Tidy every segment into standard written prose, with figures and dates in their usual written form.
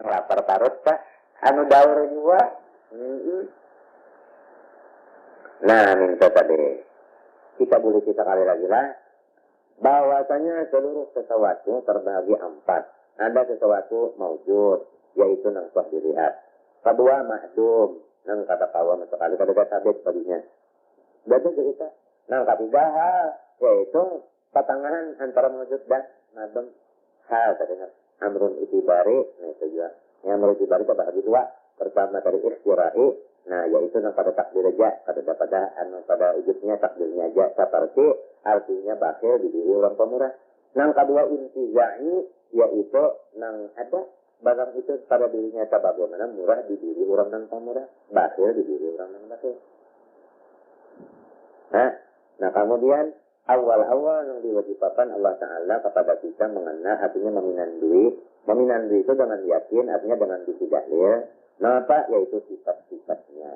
lapar tarot ta anu daur juga. Nah, minta tadi kita boleh kita kali lagi lah bahwasanya seluruh sesuatu terbagi 4. Ada sesuatu maujud, yaitu nang sah dilihat. Kedua ma'dum, nang kata kawan sekali kada sabit baginya. Berarti kita nang ketiga hal, yaitu patangan antara maujud dan ma'dum. Hal terdengar amrun itibari, nah itu juga. Yang amrun itibari terbagi 2. Pertama dari ikhtirai, nah yaitu nang pada takdir aja, pada wujudnya takdirnya aja, seperti artinya bakil di diri orang pemurah. Nang kedua intizai, yaitu nang ada barang itu pada dirinya bagaimana murah di diri orang nang pemurah, bakil di diri orang nang bakil. Nah kemudian awal-awal yang diwajibkan Allah Ta'ala kepada kita mengenal, artinya meminang duit. Meminang duit itu dengan yakin, artinya dengan bisi dalil. Nah apa? Yaitu sifat-sifatnya.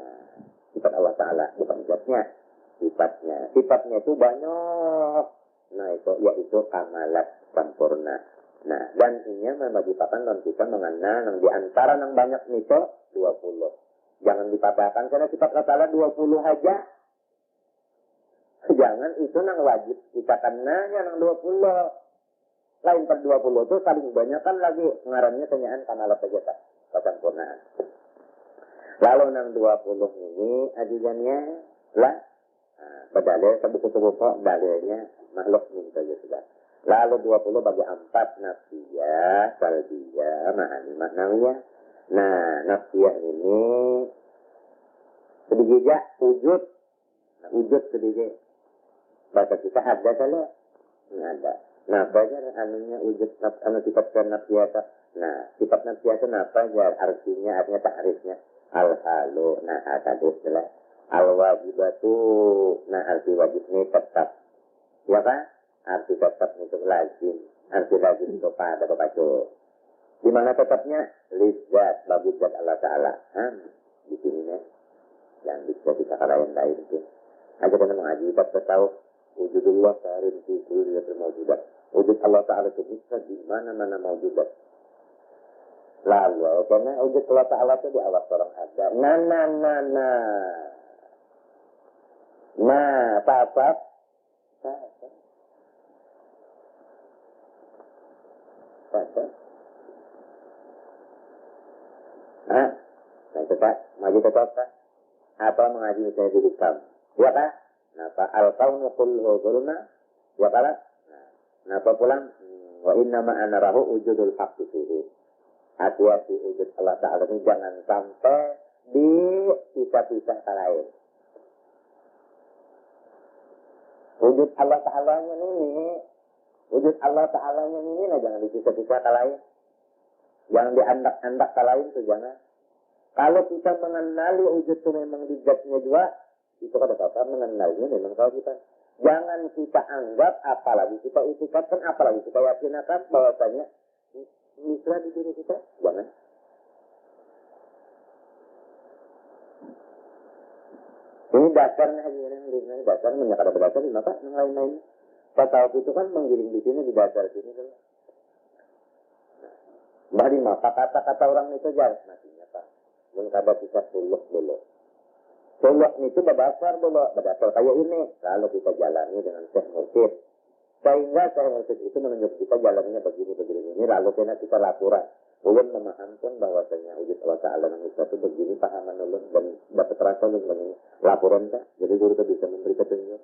Sifat Allah Ta'ala, bukan zatnya. Sifatnya. Sifatnya itu banyak. Nah itu yaitu kamalat sempurna. Nah dan ini mewajibkan dan kita mengenal yang diantara yang banyak itu 20. Jangan dipabakan karena sifat Allah Ta'ala 20 aja. Jangan itu nang wajib kita kenanya nang 20. Lain per 20 itu saling banyak kan lagi ngarannya kenyaan kamalat saja tak kesempurnaan. Lalu nang 20 ini ajiannya lah berdalil sebuku-buku dalilnya makhluk minta saja sudah. Lalu 20 bagi 4 nafsiyah, salbiyah, ma'ani maknawiyah. Nah nafsiyah ini sedikit wujud. Nah, wujud sedikit. Bahasa kita ada kalau nggak ada. Nah, banyak anunya wujud anu sifat nafsiyata. Nah, sifat nafsiyata apa ya? Artinya takrifnya al-halu. Nah, tadi adalah al-wajibatu. Nah, arti wajib ini tetap. Ya kan? Arti tetap itu lazim. Arti lazim itu pada kepacu. Di mana tetapnya? Lizzat, bagi zat Allah Ta'ala. Di sini nih. Yang bisa kita kalahin lain itu. Aja dengan mengaji, kita tahu wujudullah ta'ala fi kulli mawjudat. Wujud Allah Ta'ala itu bisa di mana-mana mawjudat. Lalu, karena wujud Allah Ta'ala itu di awas orang ada. Nah, apa? Nah, tetap, maju tetap, apa mengaji misalnya di hikam. Ya kan? Napa al-kaunu kulluhu dhulma wa qala. Napa pulang wa inna ma anarahu wujudul haqqi fihi. Hati-hati wujud Allah Ta'ala ini jangan sampai dipisah-pisah lain. Wujud Allah Ta'ala-nya ini, wujud Allah Ta'ala-nya ini nah jangan dipisah-pisah lain. Jangan diandak-andak lain itu jangan. Kalau kita mengenali wujud itu memang di zatnya juga, itu kata-kata mengenalnya memang kalau kita jangan kita anggap, apalagi kita itikadkan, apalagi kita yakinkan bahwasanya misra di diri kita, jangan. Ini dasarnya ini dasar menyakada berdasar di mata yang lain-lain. Tasawuf itu kan menggiring di sini di dasar sini kan. Bah di mata kata-kata orang itu jalan nantinya pak. Mengkada kita suluk dulu. Suluk itu berdasar dulu, berdasar kayak ini. Lalu kita jalani dengan Syekh Mursyid. Sehingga Syekh Mursyid itu menunjuk kita jalannya begini-begini ini. Lalu kita laporan. Ulun memahamkan bahwasanya wujud Allah Ta'ala yang itu begini pahaman ulun dan dapat rasa ulun begini. Laporan tak? Jadi guru itu bisa memberi petunjuk.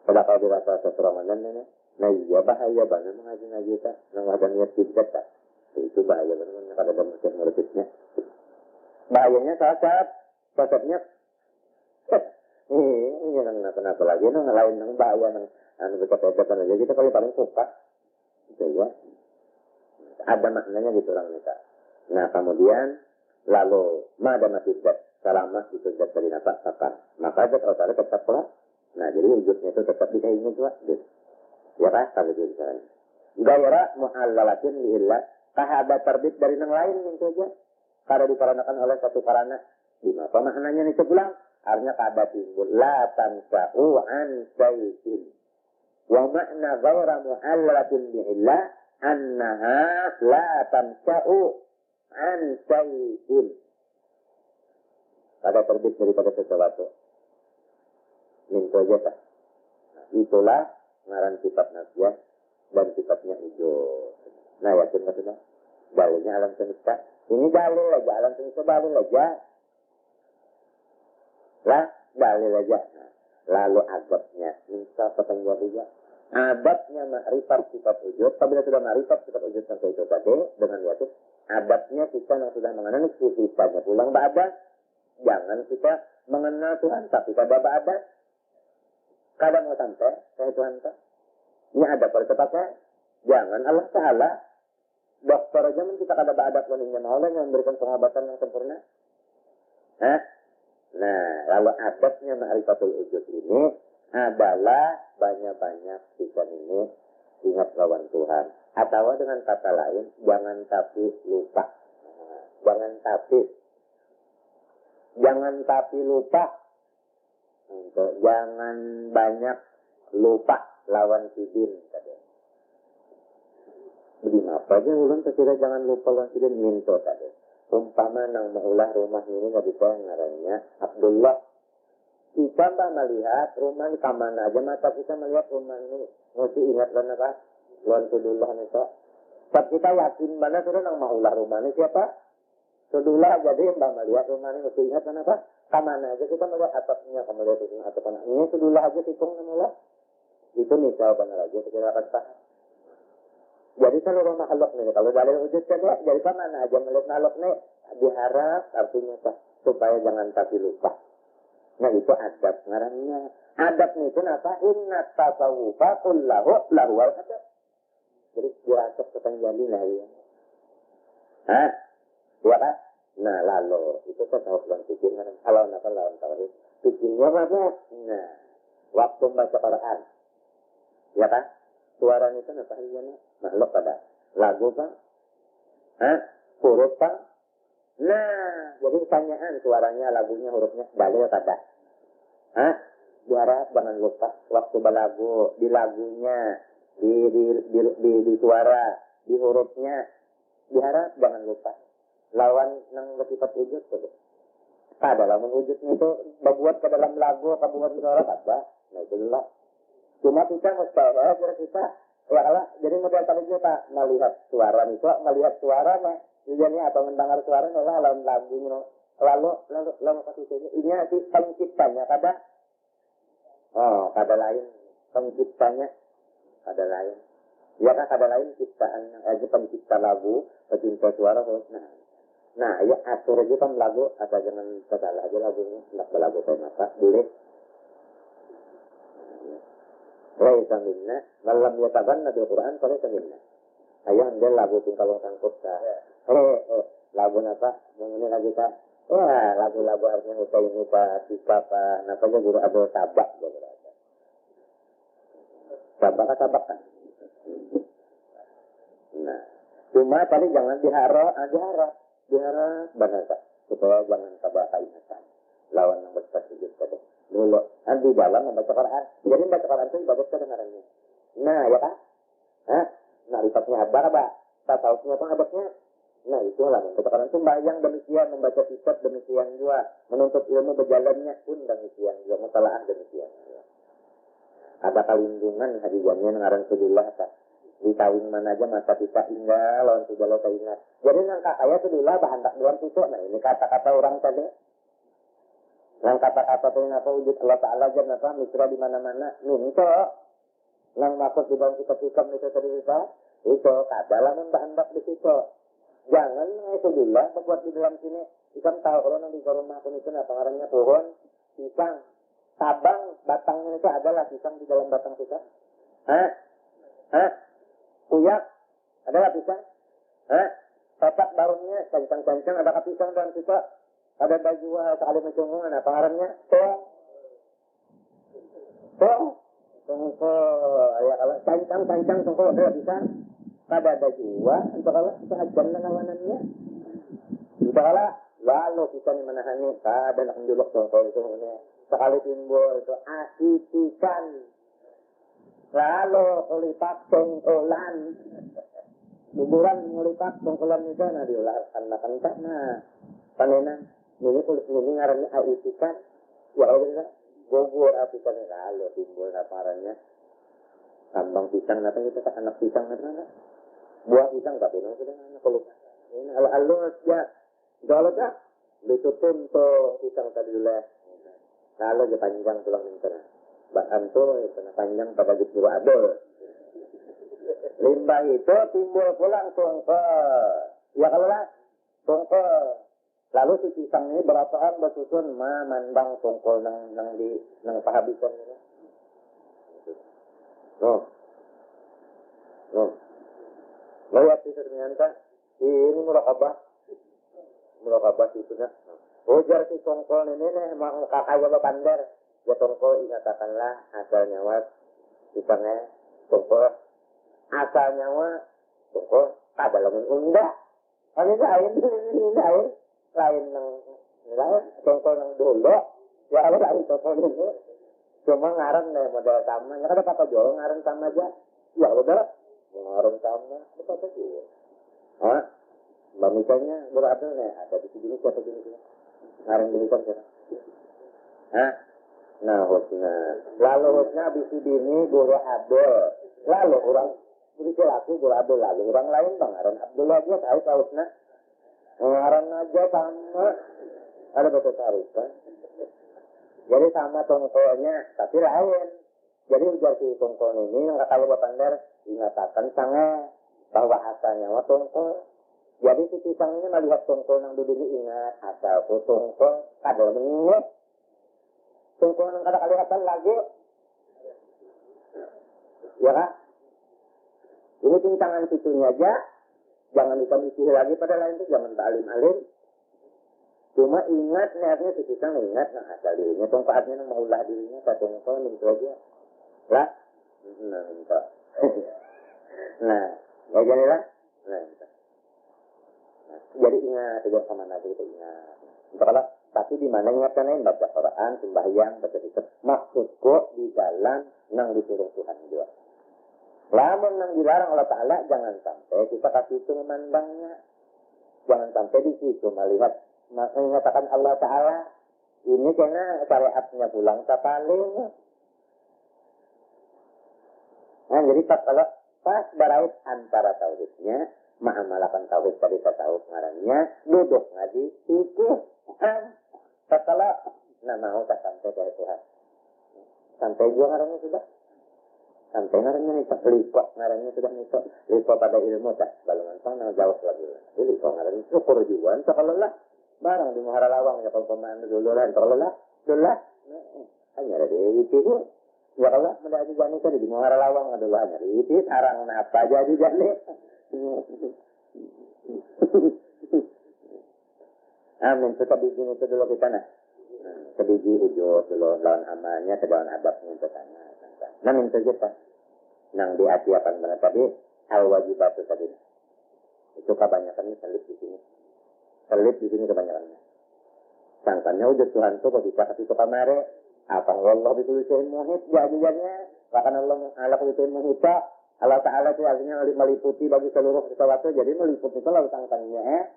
Pada kalau dirasa seseramangan ini. Nah iya bahaya banget mengaji-ngaji tak. Nang ada niat tidak tak. Itu bahaya banget kalau ada Syekh Mursyidnya. Bahayanya sasatnya ini yang kenapa lagi nang lain nang bahaya nang anu berkata-kata aja kita kalau paling suka gitu ya ada maknanya gitu orang kita. Nah kemudian lalu ada masih selama itu dari nafas maka ada kalau tetap pula. Nah jadi wujudnya itu tetap di kainnya juga gitu. Ya kan kalau gitu misalnya gairah mu'allalatin lillah kahabat terbit dari nang lain itu aja. Karena dikarenakan oleh satu karana. Apa maknanya itu pulang? Artinya kada timbul. La tansa'u an syai'in. Wa makna ghaira mu'allalatin bi'illah. annaha la tamsa'u an syai'in. Pada terbit daripada sesuatu. Minta aja tak. Nah, itulah ngaran sifat nafiah dan sifatnya ujud. Nah, yakin nggak sudah? Dalilnya alam semesta. Ini dalil aja, alam semesta dalil aja. Lah, dalil aja. Nah, lalu adabnya, minta petanjalinya. Adabnya ma'rifat sifat wujud. Apabila sudah ma'rifat sifat wujud sampai itu tadi, dengan yakin, adabnya kita yang sudah mengenal sifatnya pulang ba'adah. Jangan kita mengenal Tuhan, tapi pada ba'adah. Kadang mau sampai, saya Tuhan tak. Ini adab kalau tepatnya. Jangan Allah Ta'ala. Dokter aja mungkin kita kada ba'adah waningnya Allah yang memberikan pengobatan yang sempurna. Hah? Nah, lalu adabnya ma'rifatul wujud ini adalah banyak-banyak kita ini ingat lawan Tuhan. Atau dengan kata lain, jangan tapi lupa. Nah, jangan tapi lupa. Jangan banyak lupa lawan sidin. Begini apa aja ulun sekira jangan lupa lawan sidin minto tadi. Umpama nang maulah rumah ini nggak bisa ngarannya Abdullah. Kita mbak melihat rumah ini kamana aja mata kita melihat rumah ini. Mesti ingat lan apa? Lawan Sudullah nih so. Sebab kita yakin mana sudah nang maulah rumah ini siapa? Sudullah jadi mbak melihat rumah ini mesti ingat lan apa? Kamana aja kita melihat atapnya, kamu lihat itu atap anaknya Sudullah aja hitung mula. Itu misal benar aja sekira kata. Jadi seluruh makhluk nih, kalau dalil wujud kan ya, jadi mana aja melihat makhluk nih, diharap artinya supaya jangan tapi lupa. Nah itu adab ngarannya. Adab nih itu apa? Inna tasawufa kullahu lahu wal adab. Jadi dirasuk kepanjali lah ya. Hah? Iya kan? Nah lalu, itu tasawuf dan fikir. Kalau apa lawan tauhid? Fikirnya apa? Nah, waktu baca Quran. Ya kan? Suara itu apa hanya makhluk pada lagu kan? Hah? Huruf kan? Nah, jadi pertanyaan suaranya, lagunya, hurufnya dalil kada? Hah? Biar jangan lupa waktu balagu, di lagunya, di suara, di hurufnya, diharap jangan lupa. Lawan nang bersifat wujud tuh. Kada lawan wujudnya itu berbuat ke dalam lagu, berbuat suara kada. Nah itu lah. Cuma kita mustahil, kita ya Allah, jadi model tadi kita melihat suara itu, melihat suaranya, tujuannya atau mendengar suaranya lah lawan lagunya. Lalu kasih saja. Ini nanti penciptanya kada. Oh, kada lain penciptanya, kada lain. Ya kan kada lain ciptaan aja pencipta lagu, pencipta suara. Nah, ya atur aja kan lagu, asal jangan salah aja lagunya, nak lagu saya maka boleh. Laisa minna, malam yataganna bil Quran falaysa minna. Ayo ambil lagu tingkal sangkut ta. Lagu apa? Mengenai lagu ta. Wah, lagu-lagu artinya Husaini pa, Sika pa, napanya guru Abdul Sabak berada. Sabak kan. Nah, cuma tadi jangan diharap bahasa supaya jangan tabah ingatan. Lawan yang bersujud tadi. Dulu, di dalam membaca Quran. Jadi membaca Quran itu ibadat kedengarannya. Nah, ya kan? Hah? Nah, rifatnya apa? Tasawufnya apa abadnya? Nah, itulah membaca Quran itu bayang demikian, membaca kitab demikian juga, menuntut ilmu berjalannya pun demikian juga, mutalaah demikian juga. Ada kalindungan hadiahnya ngaran Sudullah tak? Ditawing mana aja mata kita tinggal, lawan Sudullah tak ingat. Jadi nangka kaya Sudullah bahan tak doang itu. Nah, ini kata-kata orang tadi. Yang kata-kata itu apa wujud Allah Ta'ala aja apa misra di mana-mana minto yang masuk di dalam kitab-kitab itu tadi itu kadalah membahas di situ. Jangan Sudullah buat di dalam sini. Ikan tahu kalau nanti ke rumah aku itu apa ngarannya pohon pisang tabang batangnya itu adalah pisang di dalam batang pisang. Uyak adalah pisang. Tapak daunnya cancang-cancang ada pisang dan pisang. Ada baju sekali mencungungan apa ngarannya? Tungko ya kalau cancang tungko ada bisa. Kada ada jua untuk kalau seajan lawanannya. Kita kalau lalu kita nih menahani kada nak menjuluk tungko itu ini. Sekali timbul itu asitikan. Lalu kulipak tungkolan. buburan ngelipat tongkolan itu nah diulah anak nah panenan ini kulit ini ngarannya aisikan ya udah bubur apikan lalu timbul laparannya tambang pisang nanti kita tak anak pisang nanti buah pisang tak benar sudah anak kulit ini halus ya kalau tak ditutun tuh pisang tadi dulu lalu dia panjang tulang minta bahan tuh panjang pada gitu adol limbah itu timbul pulang tongkol. Ya kalau lah tongkol. Lalu si pisang ini berapaan bersusun mandang tongkol nang pahabisan ini. No. Lihat sih ternyata ini murakabah itu nah. Ujar si tongkol ini nih mau kakak lo pandar. Ya tongkol ingatakanlah asal nyawa pisangnya tongkol. Asal nyawa tongkol ada lamun unda ini lain tongkol nang dulu ya ada lain tongkol ini cuma ngaran deh modal sama ya ada apa jual ngaran sama aja ya udah ngaran sama apa jual misalnya berada nih ada di sini siapa di sini ngaran dulu kan nah husna lalu husna bisi bini guru abdul lalu orang jadi laki guru abdul lalu orang lain bang ngaran abdul aja tahu husna ngaran aja sama ada betul taruh kan jadi sama tongkolnya tapi lain jadi ujar si tongkol ini yang kata lu Pandar ingatakan sangat bahwa asalnya tongkol jadi si pisang ini melihat tongkol yang duduk ingat asal tongkol kada mengingat tongkol yang kata lagi ya kan ini pintangan situnya aja jangan dikomisi lagi pada lain itu jangan alim-alim cuma ingat niatnya si pisang ingat nah asal dirinya tongkatnya yang maulah dirinya ke tongkol minta aja lah nah minta nah ya jadilah nah jadi ingat tujuan sama Nabi itu ingat kalau tapi di mana ingatkan baca Quran sembahyang baca zikir maksudku di jalan nang disuruh Tuhan juga lamun nang dilarang Allah Ta'ala jangan sampai kita kasih itu memandangnya jangan sampai di situ melihat mengatakan Allah Ta'ala ini karena syariatnya pulang paling nah jadi pas barait antara tauhidnya mengamalkan tauhid tadi tasawuf ngarannya duduk ngaji fikih setelah mau tak sampai dari Tuhan sampai juga ngarannya sudah sampai ngarannya nih lipat ngarannya sudah nih lipat pada ilmu tak balungan sana jauh lagi jadi lipat ngarannya syukur juga kalau lah barang di Muhara Lawang ya pemain dulu lah kalau lah hanya ada itu ya kalau menjadi jani tadi di Muhara Lawang ada banyak itu sarang apa jadi jani amin suka biji itu dulu kita nah sebiji ujur dulu lawan amalnya ke dalam ababnya itu sana nah minta kita nang di hati akan mana tadi al wajibat itu tadi itu kebanyakannya selip di sini kebanyakannya sangkanya udah Tuhan tuh kok bisa kasih suka mare apa Allah ditulisin muhit jadinya bahkan Allah ditulisin muhita Allah Ta'ala itu artinya meliputi bagi seluruh sesuatu jadi meliputi itu lalu sangkanya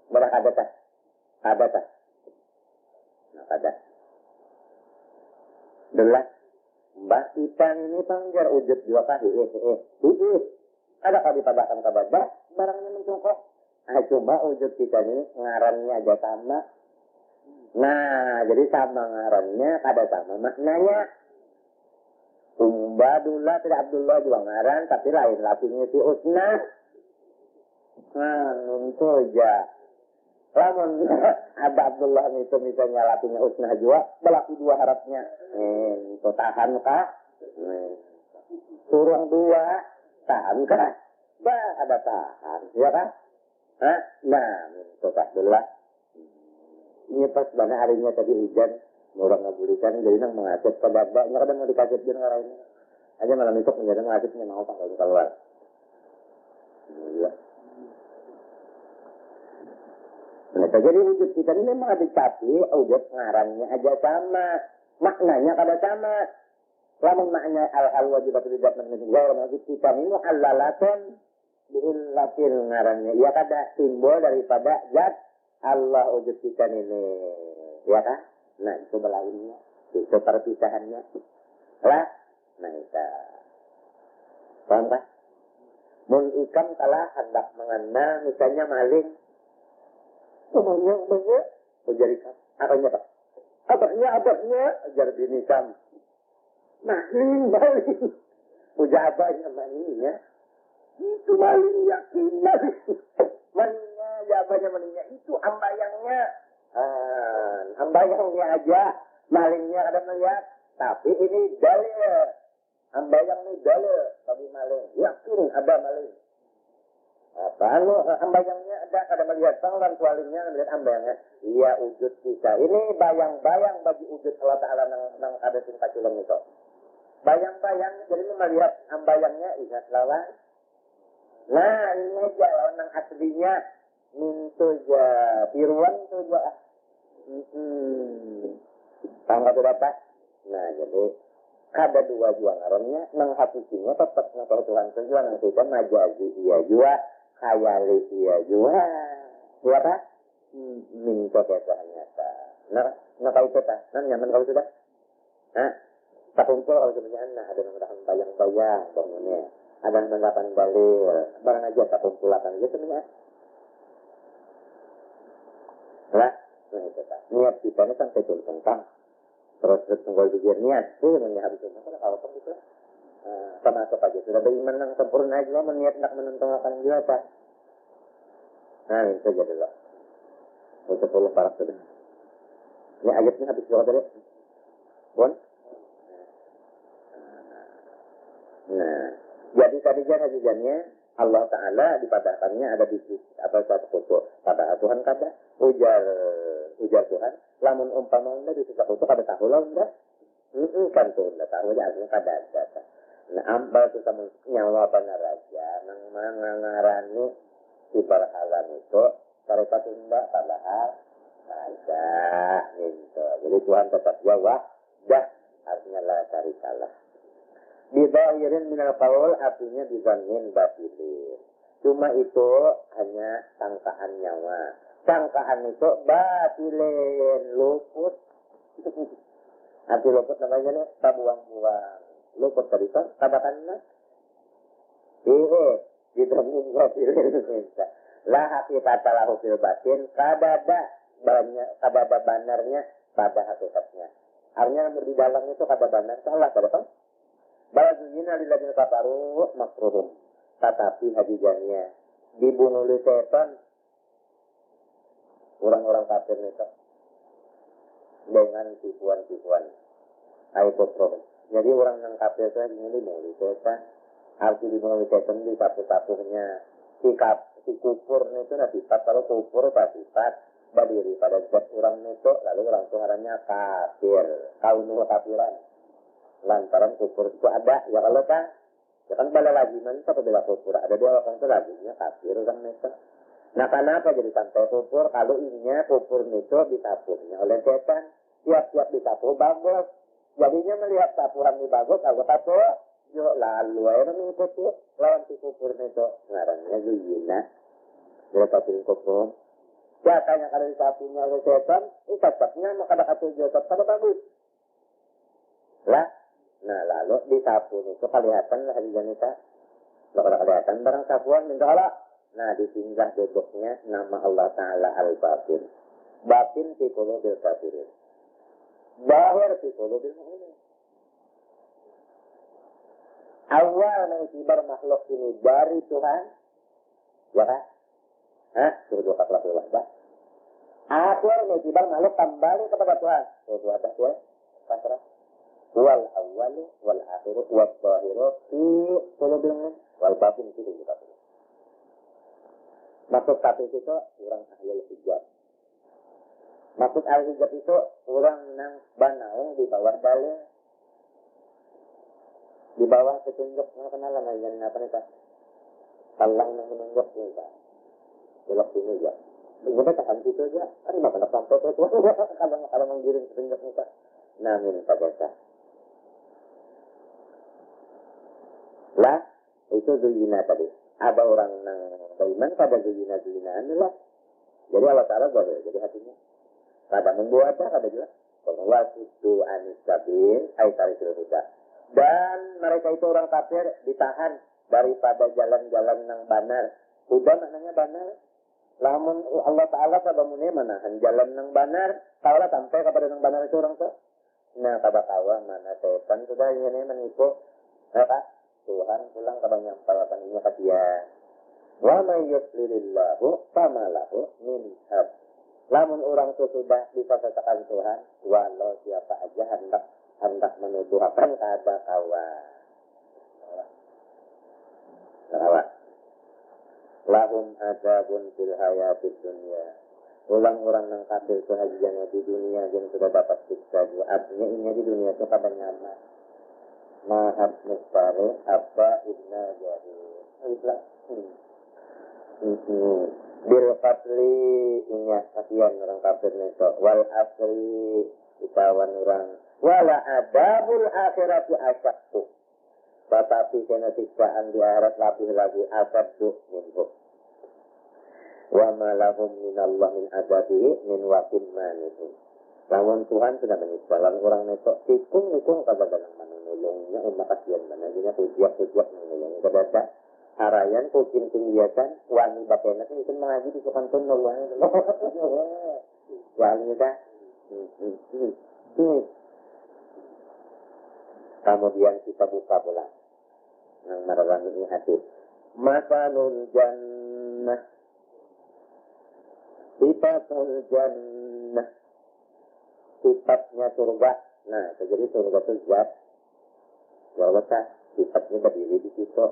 ada tak nah ada adalah Mbak Ipan ini pangjar ujud dua kali ada kali tabahkan kababah barangnya mencokok cuma ujud kita ini ngarannya aja sama nah jadi sama ngarannya kada sama maknanya Umbadullah tidak Abdullah juga ngaran tapi lain lapinya si Husna itu aja lamun ada Abdullah itu misalnya lapinya Husna juga berlaku dua harapnya itu tahan kah turun dua tahan kah ada tahan ya kan nah itu Abdullah ini pas banyak harinya tadi hujan orang ngabulikan jadi nang mengajet ke babaknya kadang mau dikajet dia orang ini aja malam itu menjadi ngajetnya mau tak kalau keluar iya nah jadi wujud kita ini memang ada tapi wujud ngarannya aja sama maknanya kada sama lamun makna al-hal wajibat tidak menjawab wujud kita ini muhallalatun Biillatil ngarannya. Ya kada simbol daripada zat Allah wujudkan ini. Ya kan? Nah itu belainnya. Itu perpisahannya. Lah. Nah itu. Paham kan? Mun ikan kalah hendak mengenal misalnya maling. Umumnya. Ujar ikan. Apanya Pak? Abahnya. Ujar bini ikan. Maling. Ujar abahnya malingnya. Itu maling yakinan. Malingnya, abahnya malingnya. Itu ambayangnya. Ambayangnya aja. Malingnya ada melihat. Tapi ini dalil. Ambayang ini dalil. Bagi maling. Yakin ada maling. Apa? Ambayangnya ada melihat panggilan kualingnya melihat ambayangnya. Iya wujud kita. Ini bayang-bayang bagi wujud Allah Ta'ala nang ada tingkat culung itu. Bayang-bayang jadi melihat ambayangnya ingat lawan. Nah ini aja lawan nang aslinya. Mintu ja tiruan tu ja. Tangga tu dapat. Nah jadi ada dua jua ngaronnya nang hakisinya tetap nang Tuhan tujuan nang kita majazi iya jua. Khayali iya juga. Siapa? Minta kesan nyata. Nah kau kita. Nah nyaman kau sudah. Nah, tak kumpul kalau sebenarnya ada yang bayang-bayang bangunnya. Ada yang mengatakan dalil. Barang aja tak kumpul akan aja sebenarnya. Nah itu tak. Niat kita ini sampai tulis tentang. Terus tunggal pikir niat. Sebenarnya habis itu kalau pun gitu. Termasuk aja sudah beriman yang sempurna aja meniat nak menentangkan juga apa. Nah itu jadi lah. Untuk 10 parak sudah. Ini ayatnya habis berapa tadi? Pun? Nah, jadi tadi hajiannya Allah Ta'ala dipadahkannya ada di apa satu kutu. Pada Tuhan kata ujar Tuhan. Lamun umpama di sisa kutu kada tahu lah enggak. Kan tuh enggak tahu aja aslinya kada ada. Nah, ambal itu sama nyawa benar aja. Nang mengarani si berhalan itu. Mereka tunda padahal ada. Gitu. Jadi Tuhan tetap jawab. Dah. Artinya lah cari salah. Dizahirin minal qaul artinya dizanin batilin. Cuma itu hanya sangkaan nyawa. Sangkaan itu batilin. Luput. Arti luput namanya nih. Tabuang-buang. Luput tadi kan, katakanlah. Didamin batilin. La hakikata lahu fil batin. Kadada banarnya pada hakikatnya. Artinya di dalam itu kada banar. Salah, kada kan? Balazina lilladina kafaru makruhum. Tetapi hajijannya dibunuh oleh setan. Orang-orang kafir itu. Dengan tipuan-tipuan. Aikofrohum. Jadi orang yang kafir itu dibunuh oleh setan. Arti dibunuh oleh setan di satu-satunya. Si kufur itu sifat. Kalau kufur sifat berdiri pada zat orang itu. Lalu orang itu ngarannya kafir. Kaunu kafiran. Lantaran kufur itu ada. Ya kalau kan. Ya kan bala lagi. Nanti bela kufur. Ada dia orang itu laginya kafir orang itu. Nah kenapa jadi sampai kufur? Kalau ininya kufur itu ditapuhnya oleh setan. Siap-siap ditapuh bagus. Jadinya melihat tapuhan ini bagus. Kalau tapuh. Yuk lalu ayo mengikuti. Lawan si kufur itu. Ngarannya zuyina. Dia tapuhin kufur. Jatanya kalau ditapuhnya oleh setan. Ini tetapnya maka ada katujuh. Tetap bagus. Lah. Nah lalu ditapuh itu kelihatan lah di janita. Kalau kelihatan barang tapuhan minta Allah. Nah disinggah duduknya nama Allah Ta'ala Al-Batin. Batin fi qulubil kafirin. Bahir fi qulubil mu'minin. Awal mengisibar makhluk ini dari Tuhan. Ya kan? Suruh dua kata Allah. Akhir mengisibar makhluk kembali kepada Tuhan. Suruh dua kata ya. Pasrah. Wal awalu wal akhiru wal zahiru fi qulubil mu'minin. Wal batin fi qulubil kafirin. Maksud kafir itu orang ahli hijab. Maksud ahli hijab itu orang nang banaung di bawah dalil. Di bawah petunjuk. Nggak kenal lah yang apa nih Pak? Talang yang menunjuk nih Pak. Belok sini ya. Kita tahan situ aja. Kan nggak pernah sampai ke itu. Kalau menggiring petunjuk nih Pak. Nah minta biasa. Lah itu zuyina tadi. Ada orang yang beriman pada zina-zinaan lah. Jadi Allah Ta'ala boleh jadi hatinya. Kada membuat ada juga. Wasidu anisabil aitarikil huda. Dan mereka itu orang kafir ditahan daripada jalan-jalan yang benar. Huda maknanya benar. Lamun Allah Ta'ala sabamune manahan jalan yang benar. Kaulah sampai kepada yang benar itu orang tuh. Nah kabakawa mana setan sudah ini menipu. Apa? Tuhan pulang kepada nyampaikan ini ke dia. Wa may yudlilillahu fama lahu min had. Lamun orang itu sudah disesatkan Tuhan, walau siapa aja hendak menuduhkan kepada kawan. Kawan. Lahum adzabun fil hayatid dunya. Orang-orang yang kafir kehajiannya di dunia yang sudah dapat siksa juga. Artinya ini di dunia itu kada nyaman. Mahab mustari apa ibna jadi. Itulah. Bil qatli ingat kasihan orang kafir itu. Wal asri ditawan orang. Wala adabul akhirati asyakku. Tetapi kena siksaan di akhirat lebih lagi asyaddu minhu. Wa ma lahum minallah min adabihi min waqin manihi. Lawan Tuhan sudah menyiksa orang itu tikung kada dalam menolongnya umat kasihan mana dia kujiak menolong kada harayan kucing tinggiakan wani bapena itu mengaji di kantun Allah. Wani dah. Kemudian kita buka pula yang menerang ini hati. Masalul jannah. Sifatul jannah. Sifatnya surga. Nah, jadi surga itu zat. Kalau sifatnya berdiri di situ.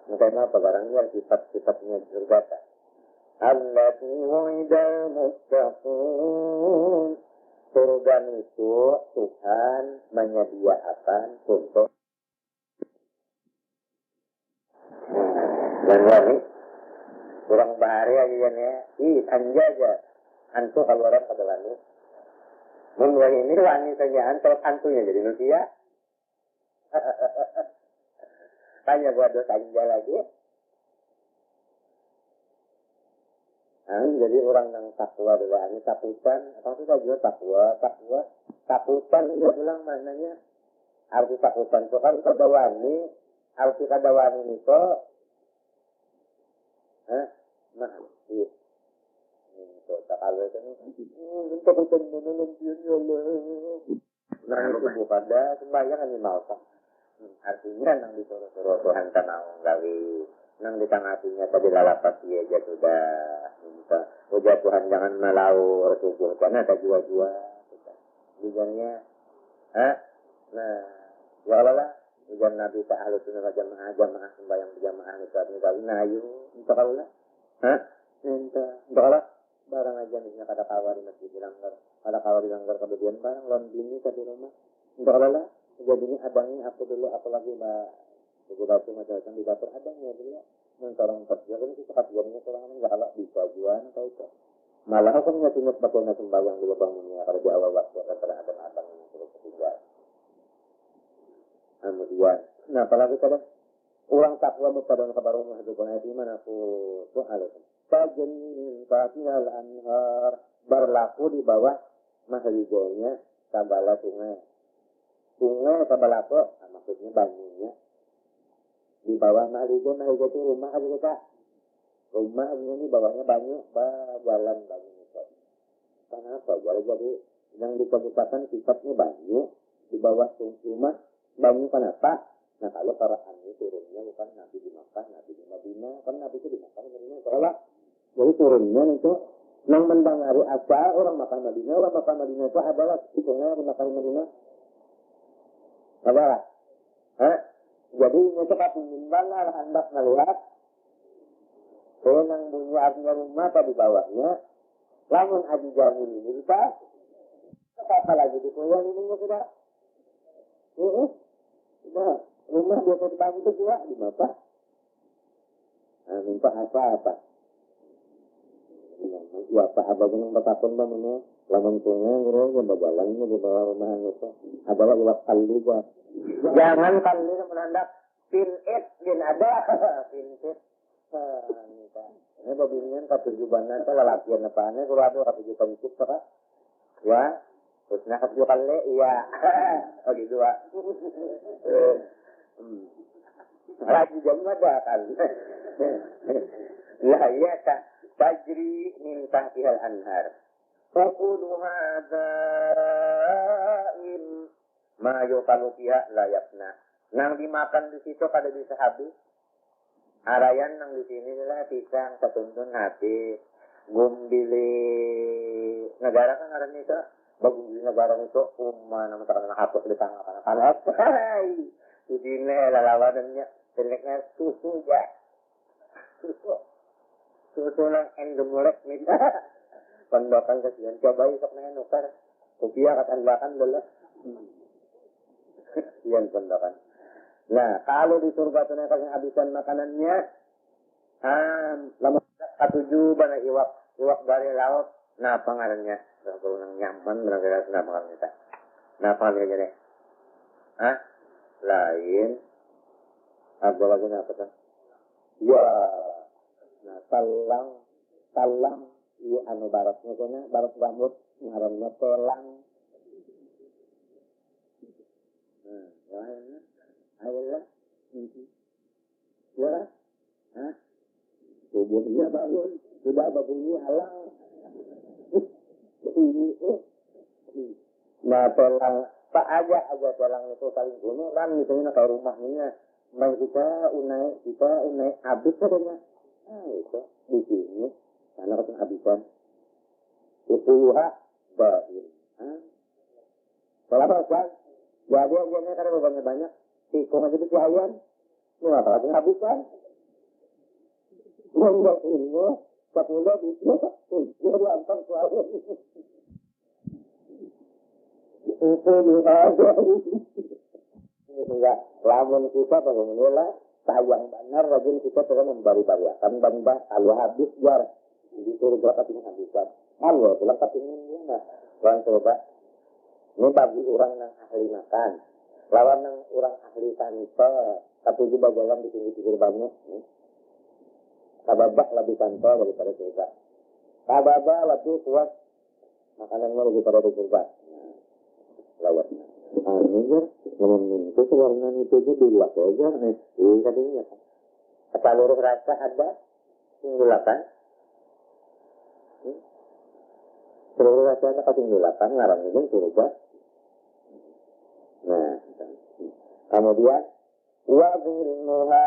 Karena apa barangnya sifat-sifatnya surga. Allati wa'idal muttaqun. Surga itu Tuhan menyediakan untuk dan wani kurang bahaya ya. Anjaja antu kalau orang pada wani. Mun ini wani saja antu antunya jadi manusia. Tanya buat dosa anja lagi. Jadi orang yang takwa doa ini takutan, apa itu juga takutan dia bilang mananya arti takutan itu kan kadawani, arti kadawani itu, iya, itu takawal itu takutan mana nanti ya Allah, nah itu bukan ada sembahyang ini mau artinya nang disuruh Tuhan tanah gawi. Nang di tengah hatinya tadi lalapas dia aja sudah minta ujar Tuhan jangan melaur tubuh karena ada jua-jua ujarnya nah ya Allah lah ujar Nabi ta'ala sunnah jamaah sembahyang berjamaah nih saat ini nah ayo minta Allah minta Allah barang aja misalnya kada kawar di masjid dilanggar kada kawar dilanggar kemudian barang lawan bini di rumah minta Allah lah jadinya abangnya aku dulu aku lagi Buku batu macam-macam di dapur adanya dia mentorong kerja kan itu kejadiannya orang nggak kalah bisa jualan atau itu malah kan nggak ingat bagaimana sembahyang di lubang dunia kerja awal waktu antara abang yang terus tinggal kemudian nah apalagi kadang ulang takwa kepada kabar rumah itu kan di mana aku soal itu tajin fatinal anhar berlaku di bawah mahligonya tabala sungai tabala apa maksudnya bangunnya di bawah mahligo itu rumah aja kita rumah ini bawahnya banyak jalan banyak itu kenapa jadi yang dikabutakan sifatnya banyak di bawah rumah banyak kenapa nah kalau para ini turunnya bukan Nabi di Makkah Nabi di Madinah kan Nabi itu di Makkah Madinah kalau jadi turunnya itu yang mendengari apa orang Makkah Madinah itu adalah sungai di Makkah Madinah apa jadi cepat menimbanglah hendak melihat yang bunyi artinya rumah di bawahnya lamun aji jauh ini kita apa lagi di bawah ini sudah sudah rumah dia terbangun itu juga di mana minta apa ya apa yang bertakun bangunnya lamun sungai yang berjalannya di bawah rumah itu adalah lewat kali juga. Jangan kali menandak pinit din ada pinit Ini babingan katujuban na ito, lalakihan na pa. Ano, kurado katujuban ito ka? Ya? Terus nakatujuh kali, iya. O, gitu ba? Lagi jam ada kan? Lah, iya ka. Tajri min tahtihal anhar. Fakuluha daim. Ma yukalu fiha layakna. Nang dimakan di situ kada bisa habis. Arayan nang di sini nila pisang katuntun habis. Gumbili negara kan ngaran itu. Bagumbili negara itu naman sa hapos di tanga kana kanak. Ay! Hindi na lalawanan niya. Tinignan susu ya. Susu ng endomolek nila. Pandakan kasi yan. Coba isok na yan, ukar. Kupiya katandakan dala. Yan pandakan. Nah, kalau di surga itu kasing habisan makanannya, lama katujuh na iwak dari laut, nah pangarannya, kalau nang nyaman, benar-benar nah pangaran kita. Nah pangarannya deh, lain, apa lagi apa kan? Ya, nah talang, iya anu baratnya kena, barat rambut, ngarannya telang. Ya. Ayolah, ya, tubuhnya bangun, sudah babunyi halang. Nah, telang, pak aja telang itu saling bunuh kan, misalnya ke rumahnya, main kita unai habis katanya. Itu di sini, karena katanya habisan. Utuha bain. Kalau apa? Jadi aja karena bebannya banyak. Tikung aja di ayam, ini apa lagi habisan? Enggak ini, sepuluh itu, dia diantar selalu. Itu juga ada. Ini enggak, lamun kita bagaimana sayang benar, rajin kita terus membari-bariakan benda kalau habis jar, disuruh berapa tinggal habisan. Kalau pulang kepingin dia, orang coba, ini bagi orang yang ahli makan. Lawan ng orang ahli tanpa, tapi juga jalan di pinggir banyak. Kababa lebih tanpa daripada surga. Kababa lebih kuat, makanannya lebih pada surga. Lawan. Ini ngomongin itu warna itu dua saja nih. Ini tadinya. Seluruh rasa ada, singgulakan. Seluruh rasa ada singgulakan, ngarang itu surga. Nah, kemudian wabirnuha,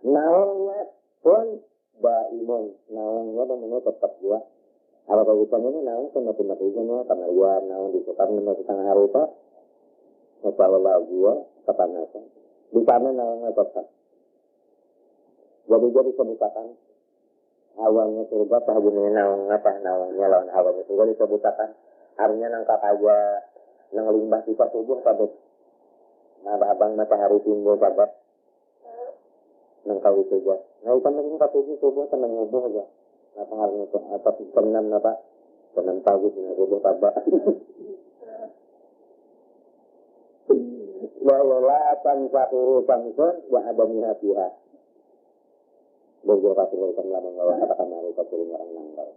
naungnya pun baimun, naungnya namanya tetap juga. Apa bagusan ini naung pindah-pindah ujungnya karena ya naung disukan menurut setengah hari itu, masalah gua kepanasan. Di sana naungnya tetap. Jadi sebutakan awalnya surga, tahajudnya naung apa naungnya lawan awalnya surga disebutakan. Artinya nangkap aja. Nang limbah kita tubuh pada abang matahari timbul pada nang kau itu aja. Nah ikan lagi kita tubuh tenang ngubuh aja. Nah pengaruhnya itu apa senam apa senam pagi dengan tubuh pada. Walau tanfa'u samsun wa adamiha fiha. Berjaya patung lama ngawa katakan mereka turun orang nanggal.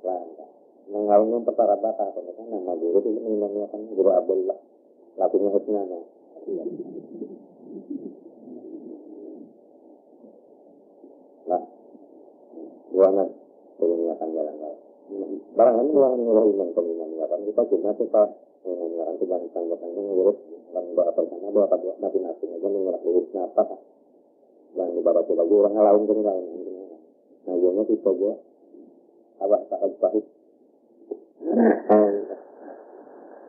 Lantas. Mengalami perkara bata atau nama guru itu namanya kan guru Abdullah lakunya husnana. Nah, ruangan mengingatkan jalan lain. Barangkali ruangan iman mengingatkan kita cuma kita mengingatkan tujuan tanggapan mengurus dan doa pertama doa kedua masing-masing aja mengingat lurus nafas. Dan ibarat lagi orang lain dengan lain. Nah, jadinya kita juga awak tak pahit.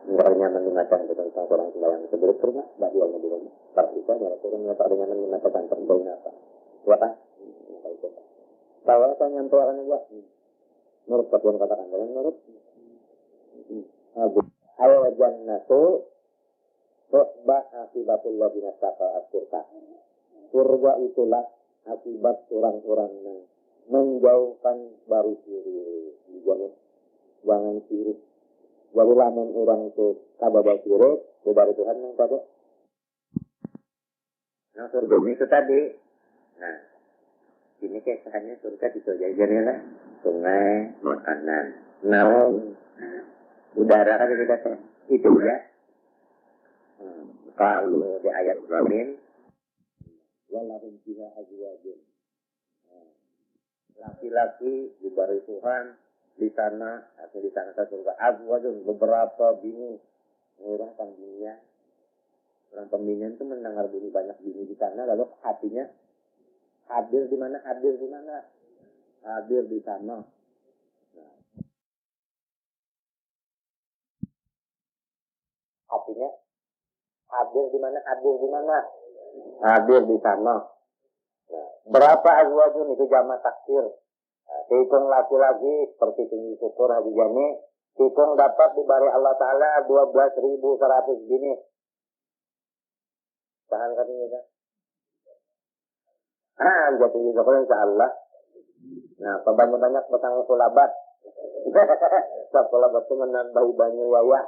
Enggak nyaman dimakan itu tentang orang sembahyang sebelum rumah, bagi orang di rumah. Tapi itu adalah turun nggak ada nyaman dimakan terbaik apa? Buat apa? Tahu apa yang tuaran juga? Menurut yang katakan, menurut ayo jannatu tu'ba akibatul ladina taqa'at surga. Surga itulah akibat orang-orang yang menjauhkan baru sirik. Jangan sirik. Jadi lamun orang itu kababal sirik, dari Tuhan yang pada. Nah surga itu tadi. Nah, Ini kisahnya surga dijajarin lah. Sungai, makanan, naung, udara kan kita teh. Itu ya. Kalau di ayat lain, walahum fiha azwajun. Laki-laki diberi Tuhan di sana atau di sana surga azwajun, beberapa bini. Orang pembinian. Orang pembinian itu mendengar bunyi banyak bini di sana, lalu hatinya hadir di mana? Hadir di mana? Hadir di sana. Nah, hatinya hadir di mana? Hadir di mana? Hadir di sana. Nah, berapa azwajun itu jamak taksir? Nah, hitung laki-laki seperti tinggi syukur Haji Jani, hitung dapat diberi Allah Ta'ala 12.100 bini. Tahan katanya kan? Jatuh juga kalau insya Allah. Nah, banyak-banyak petang kulabat. Kulabat itu menambahi banyak waya.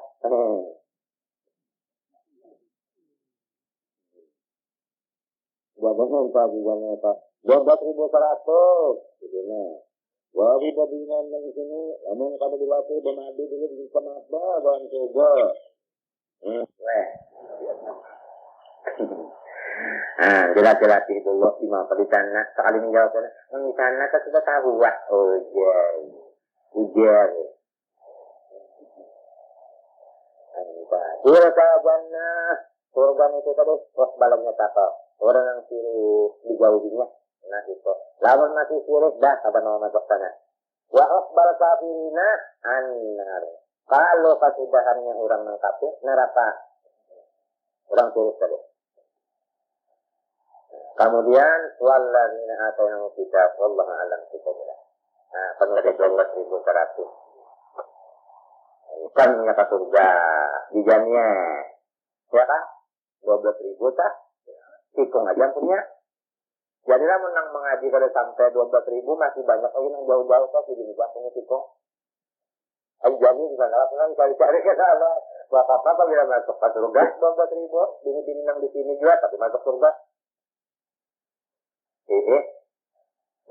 Jadinya itu aja itu 12.100. Begini. Wah, udah bingung dari sini. Namun kalau dilatih bermadu dulu di kenapa dan coba. Weh. Dilatih dulu di mana di sana. Sekali menjawabnya, di sana kan sudah tahu wah. Ujar. Surga jannah. Surga itu tadi balanya takut. Orang yang sirik dijauhinya. Nah itu. Lawan masih sirik dah apa nama masuk sana. Wa akbar kafirina annar. Kalau kasudahannya orang yang kafir neraka. Orang sirik tadi. Kemudian walladzina atainahum kitab wallahu a'lam bishawab. Nah, pengerti 12.100. Kan ke surga dijannya. Ya kan? 12.000 tak? Hitung aja punya. Jadilah menang mengaji kalau sampai 12.000 masih banyak lagi yang jauh-jauh tuh di sini punya hitung. Jadi di sana lah cari-cari ke sana. Apa kalau dia masuk ke surga 12.000, bini-bini yang di sini juga tapi masuk surga.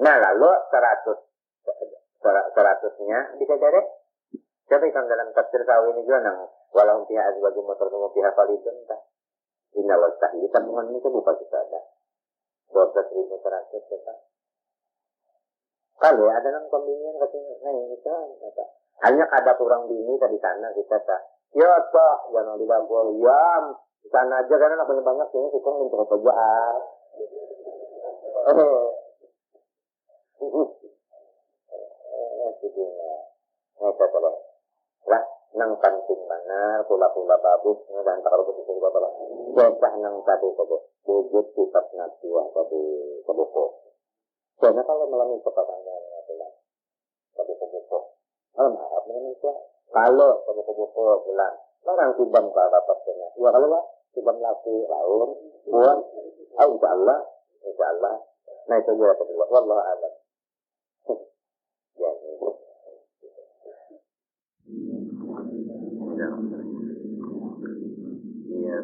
Nah lalu 100-nya bisa jadi. Coba ikan dalam tafsir kawin ini juga nang walau pihak azwajum motormu pihak validun tak. Inallah tahiyat tabungan ini bukan kita ada 12.100 kita. Kalau ada nang pembinian katanya, nah ini kita hanya ada kurang bini tadi sana kita tak. Ya tak, jangan dibagol yam. Di sana aja karena nak banyak ini kita minta pekerjaan. Kita boleh lah nang penting mana pula bagus dan tak harus itu juga boleh. Kita nang tadi wujud sifat nasiah tadi kebuku. Karena kalau melalui perkataan adalah kebuku. Harap Indonesia kalau kebuku bilang orang subhan ke dapatnya. Ya kalau lah subhan laki laun buat insya Allah. Nah itu juga kedua. Wallahu a'lam. Ya. Iya.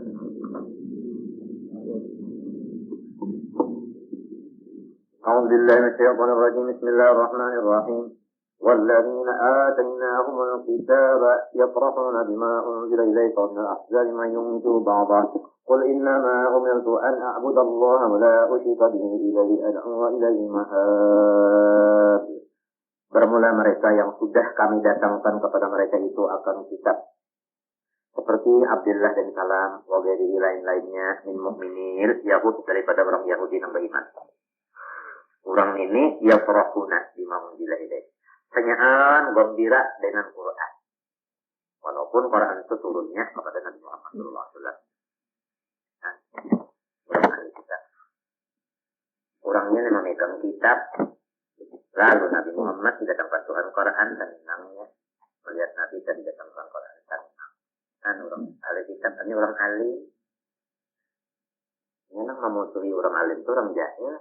أعوذ بالله من الشيطان الرجيم بسم الله الرحمن الرحيم والذين آتيناهم الكتاب يفرحون بما أنزل إليك ومن الأحزاب من ينكر بعضه قل إنما أمرت أن أعبد الله ولا أشرك به إليه أدعو وإليه مآب. Bermula mereka yang sudah kami datangkan kepada mereka itu akan kitab seperti Abdullah dan Salam wageri lain-lainnya min mu'minil Yahud daripada orang Yahudi yang beriman. Orang ini yafrahuna bima unzila ilaik. Senyaan gembira dengan Quran. Walaupun Quran itu turunnya kepada Nabi Muhammad SAW. Nah, orang ahli kitab. Orangnya memegang kitab. Lalu Nabi Muhammad didatangkan Tuhan Quran dan senangnya melihat Nabi dan didatangkan Quran dan senang. Kan orang ahli kitab, ini orang ahli. Memang memusuhi orang alim itu orang jahil.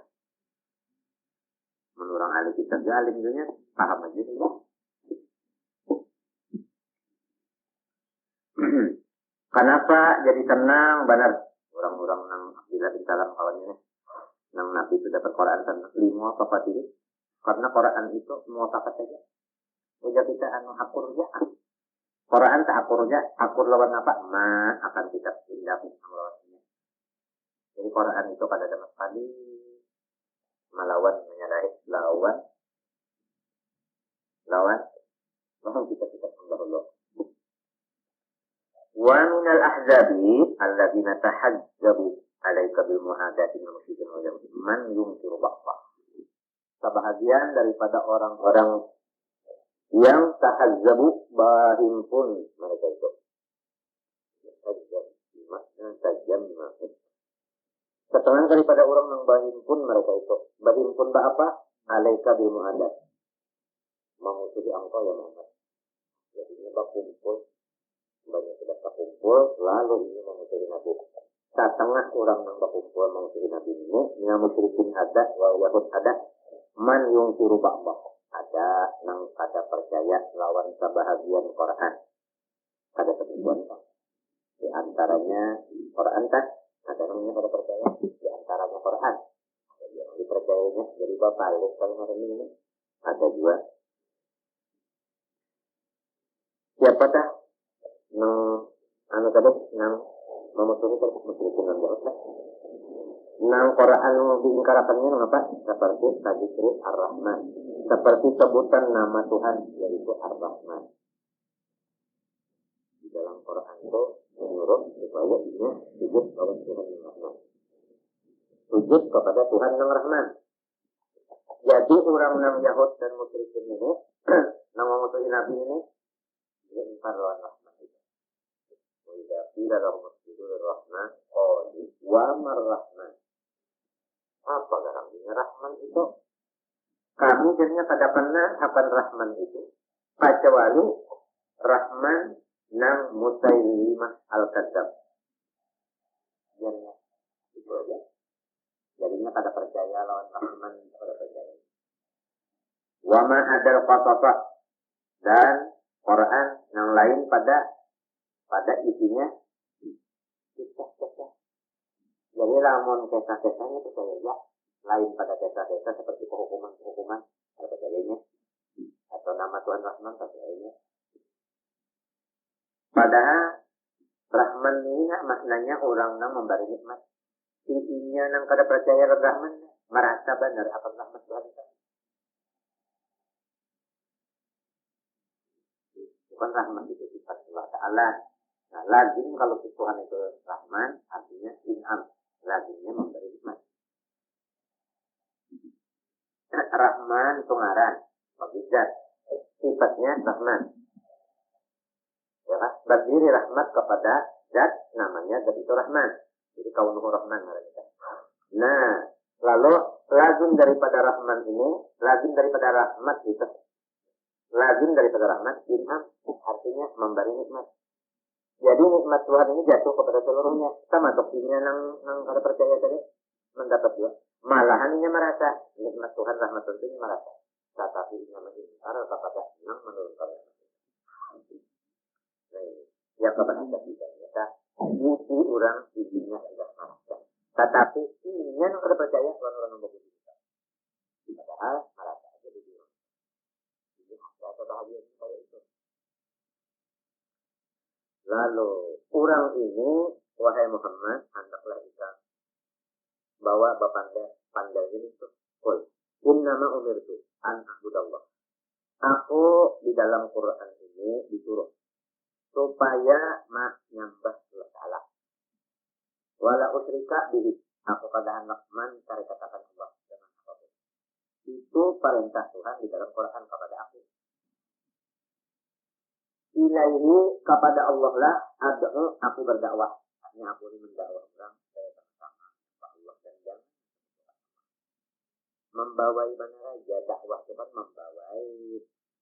Menurut orang ahli kitab dia alim juga paham aja sih. Kenapa jadi tenang benar orang-orang yang Abdullah bin Salam kawannya Nang Nabi itu dapat Quran kan lima apa tadi? Karena Quran itu mau apa saja. Udah kita anu akur aja. Quran tak akur lawan apa? Ma akan kita pindah lawannya. Jadi Quran itu pada zaman sekali melawan menyalahi lawan kita pendahulu. Wa minal ahzabi alladzina tahajjabu alaika bil mu'adati min musyrikin wal yahudi man yunkiru ba'dha. Sebahagian daripada orang-orang yang tahazzabu bahimpun mereka itu. Setengah daripada orang yang bahimpun mereka itu. Bahimpun apa? Alaika bil mu'adat. Memusuhi engkau ya Muhammad. Jadi ini berkumpul. Banyak sudah berkumpul. Lalu ini memusuhi Nabi. Setengah orang yang berkumpul memusuhi Nabi ini. Yang musyrikin ada. Wal yahud ada. Man yungkiru ba'bah. Ada yang kada percaya lawan sebahagian Quran. Ada ketentuan. Di antaranya Quran kan. Ada yang kada percaya. Di antaranya Quran. Ada yang dipercayanya. Jadi bapak kalau hari ini. Ada juga. Siapa dah? Anu tadi, memusuhi musyrikin dan jauh. Nang Quran diingkarakannya apa? Seperti Tadzikri Ar-Rahman. Seperti sebutan nama Tuhan yaitu Ar-Rahman. Di dalam Quran itu menyuruh supaya dia sujud kepada Tuhan yang Rahman. Sujud kepada Tuhan yang Rahman. Jadi orang yang Yahud dan musyrikin ini, nang memusuhi Nabi ini, dia ingkar lawan Rahman itu. Wa idza qila lahum isjudu lir-Rahman qalu wa mar-Rahman. Apa artinya Rahman itu? Kami jadinya pada pernah apa Rahman itu? Kecuali Rahman nang Musailimah al-Kadzab. Jadinya itu aja. Jadinya pada percaya lawan Rahman pada percaya. Wa ma adal qasasa dan Quran yang lain pada isinya kisah-kisah. Jadi lamun kisah-kisahnya percaya ya, lain pada kisah-kisah seperti kehukuman percayanya atau nama Tuhan Rahman percayanya. Padahal Rahman ini maknanya orang yang memberi nikmat. Intinya nang kada percaya Rahman merasa benar akan rahmat Tuhan itu. Bukan rahmat itu sifat Allah Ta'ala. Nah, lazim kalau Tuhan itu Rahman, artinya in'am. Lazimnya memberi nikmat. Rahman itu ngaran. Mabizat. Sifatnya Rahman. Ya kan? Berdiri rahmat kepada zat, namanya zat itu Rahman. Jadi kaunuhu Rahman. Nah, lalu lazim daripada Rahman ini, lazim daripada rahmat itu. Lazim daripada rahmat, in'am, artinya memberi nikmat. Jadi nikmat Tuhan ini jatuh kepada seluruhnya. Sama tokinya nang kada percaya tadi mendapat juga. Malahan ini merasa nikmat Tuhan rahmat tentunya merasa. Tetapi ini mengingkar kepada nang menurunkan rahmat. Nah ini, ya kepada kita mereka muti orang izinnya tidak merasa. Tetapi ini nang kada percaya orang-orang yang begitu. Padahal merasa aja di dunia. Ini ada kebahagiaan seperti itu. Lalu orang ini, wahai Muhammad, hendaklah kita bawa pandai ini tuh. Kul, innama umirtu an a'budallah. Aku di dalam Quran ini disuruh supaya nyembah Allah Ta'ala. Wala usrika bihi. Aku kada hendak mencari katakan Allah dengan apapun. Itu perintah Tuhan di dalam Quran kepada aku. Ilaihi kepada Allah lah ad'u aku berdakwah. Artinya aku ini mendakwah orang supaya sama-sama Allah dan jangan membawai benar aja dakwah itu kan membawai.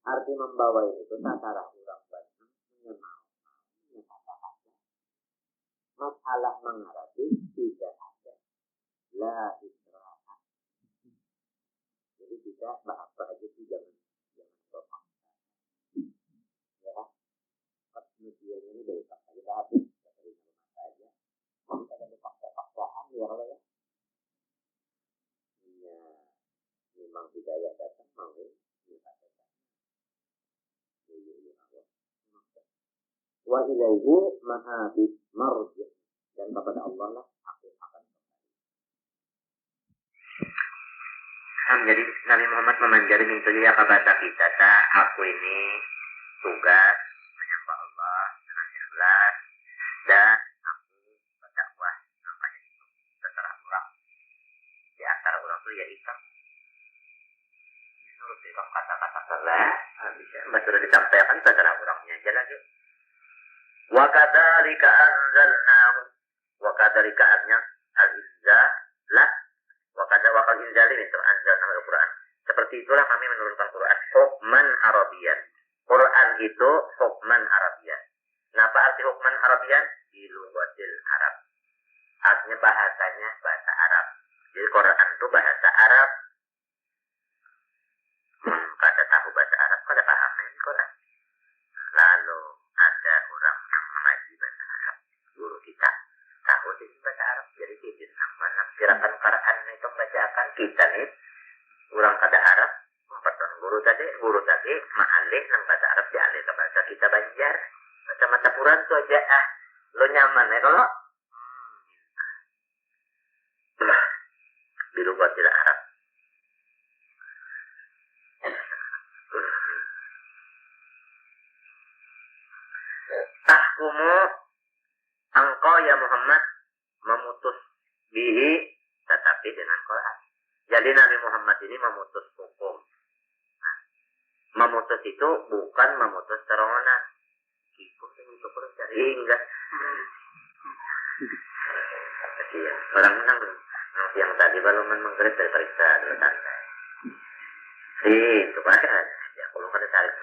Arti membawai itu tata orang banyak menyemau. Masalah mengarati tidak ada. La isra'a. Jadi tidak apa aja sih jangan berpaksa. Ya. Manusia ini dari paksa kita habis dari rumah saja. Kita ada paksa-paksaan ya Allah ya. hidayah datang mau wa ilaihi ma'abid marji, dan kepada Allah lah aku akan kembali. Jadi Nabi Muhammad memanjari pintu dia ke bahasa kita, aku ini tugas menyembah Allah dengan ikhlas dan aku berdakwah namanya itu terserah orang. Di antara orang itu ya Islam. Menurut Islam kata-kata salah, sudah disampaikan terserah orangnya aja lagi. Wa kadzalika anzalnahu, wa kadzalika artinya al-inzal lah, wa kadzalika inzal ini anzalnahu al-Quran. Seperti itulah kami menurunkan Quran hukman Arabian. Quran itu hukman Arabian. Nah, apa arti hukman Arabian? Bilughatil Arab. Artinya bahasanya bahasa Arab. Jadi Quran itu bahasa Arab. Kada tahu bahasa Arab, kada paham ini Quran. Lalu ada orang yang mengaji bahasa Arab, guru kita tahu sih bahasa Arab, jadi kita menafsirkan Quran itu bacakan kita nih orang kada Arab, memperton guru tadi ma'alih nang bahasa Arab dialih ke bahasa kita Banjar, baca mata Quran tuh aja lo nyaman ya kalau di luar tidak Arab. Tahkumu engkau ya Muhammad memutus bihi tetapi dengan Quran. Jadi Nabi Muhammad ini memutus hukum. Memutus itu bukan memutus terowongan. Itu perlu cari enggak. Orang menang yang tadi baru menggeris dari periksa dulu santai. Itu Pak. Ya kalau kada tarik.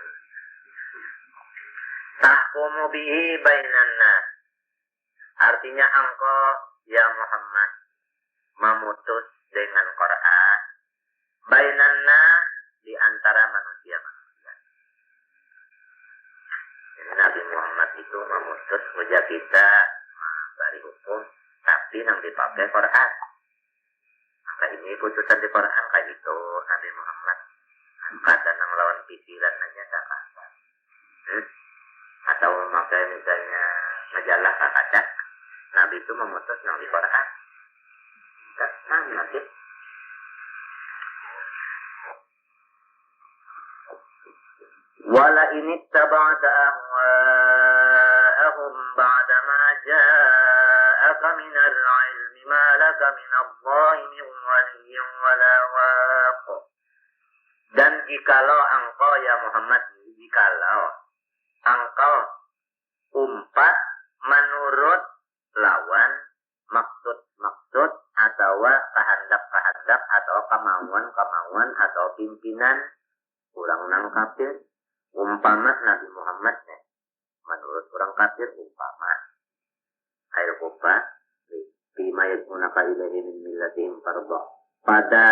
Tahkumu bihi bainan nas. Artinya engkau ya Muhammad memutus dengan Quran bainan nas di antara manusia-manusia. Jadi Nabi Muhammad itu memutus wajah kita memberi hukum tapi yang dipakai Quran. Maka ini putusan di Quran kayak itu Nabi Muhammad. Kadang yang lawan pikiran aja tak apa. Atau memakai misalnya majalah kaca, Nabi itu memutus yang di Quran. Tak nanti. Wala ini tabata ahwaahum ba'da ma ja'aka minal ilmi ma laka minallahi min waliyyin wala waq. Dan jikalau engkau ya Muhammad, jikalau engkau umpat menurut lawan maksud-maksud atau kehendak-kehendak atau kemauan-kemauan atau pimpinan orang nang kafir, umpama Nabi Muhammad menurut orang kafir umpama air kufa bima yakunaka ilahi min millatihim fardha, pada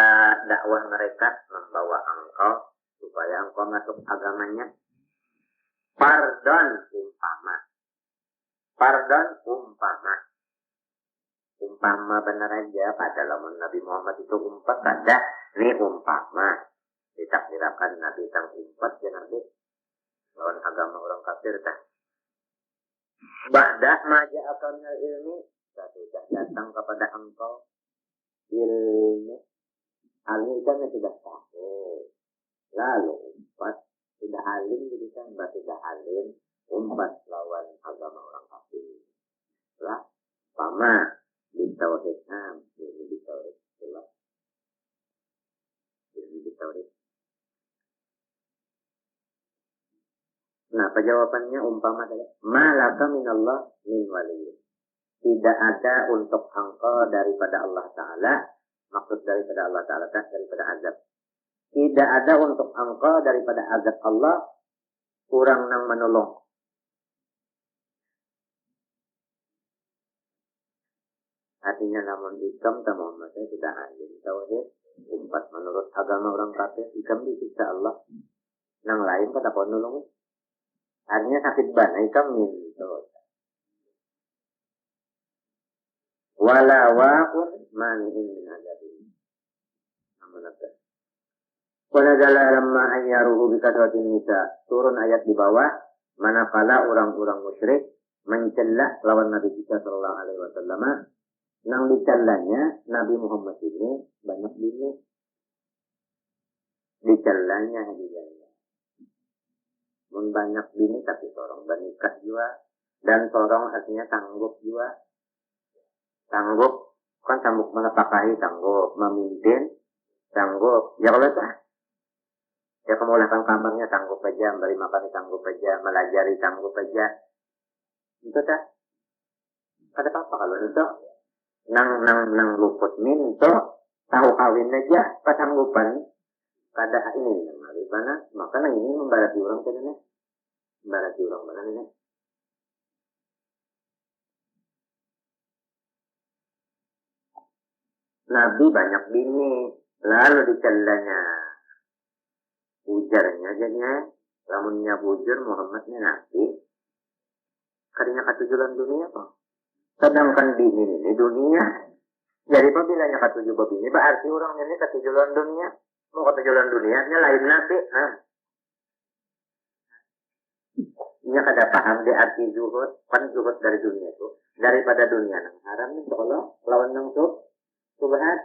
dakwah mereka membawa engkau supaya engkau masuk agamanya. Pardon umpama benar aja pada lamun Nabi Muhammad itu umpat kada ini umpama ditakdirakan Nabi tang umpat ya Nabi lawan agama orang kafir tah ba'da maja akan ilmi sudah datang kepada engkau ilmu almi kan sudah tahu lalu umpat tidak alim jadi kan tidak alim umpat lawan agama orang kafir lah sama di tauhid ini di tauhid jelas ini di tauhid. Nah jawabannya umpama adalah malaka minallah min waliyyin, tidak ada untuk engkau daripada Allah Ta'ala, maksud daripada Allah Ta'ala daripada azab, tidak ada untuk engkau daripada azab Allah kurang nang menolong. Artinya namun ikam tak Muhammad sudah ahli tauhid umpat menurut agama orang kafir ikam disiksa Allah nang lain pada penolong. Artinya sakit banget ikam minta wala waqur mani'in min azabi. Namun apa? Wanazala lamma ayyaruhu bikasratin nisa. Turun ayat di bawah, manakala orang-orang musyrik mencela lawan Nabi kita sallallahu alaihi wasallam. Nang dicellanya Nabi Muhammad ini banyak bini. Dicellanya hadiahnya. Mun banyak bini tapi sorong bernikah juga. Dan sorong artinya sanggup juga. Sanggup. Kan sanggup menapakahi, sanggup memimpin, sanggup. Ya kalau tak. Ya kemulakan kamarnya sanggup aja, beri makan sanggup aja, melajari sanggup aja. Itu tak. Ada apa kalau itu? Nang luput minto, tahu kawin aja, pasanggupan. Kada ini nang mana? Maka nang ini membarati orang kan ini. Membarati orang mana ini? Nabi banyak bini, lalu dicellanya. Ujarnya jadinya, lamunnya bujur Muhammadnya Nabi, kadinya ketujuan dunia kok. Sedangkan bini ini dunia. Jadi apabila ketujuh bini, berarti orang ini ketujuan dunia. Mau ketujuan dunianya lain Nabi. Ini kada paham di arti zuhud, kan zuhud dari dunia itu. Daripada dunia nang haram itu kalau lawan nang subhat.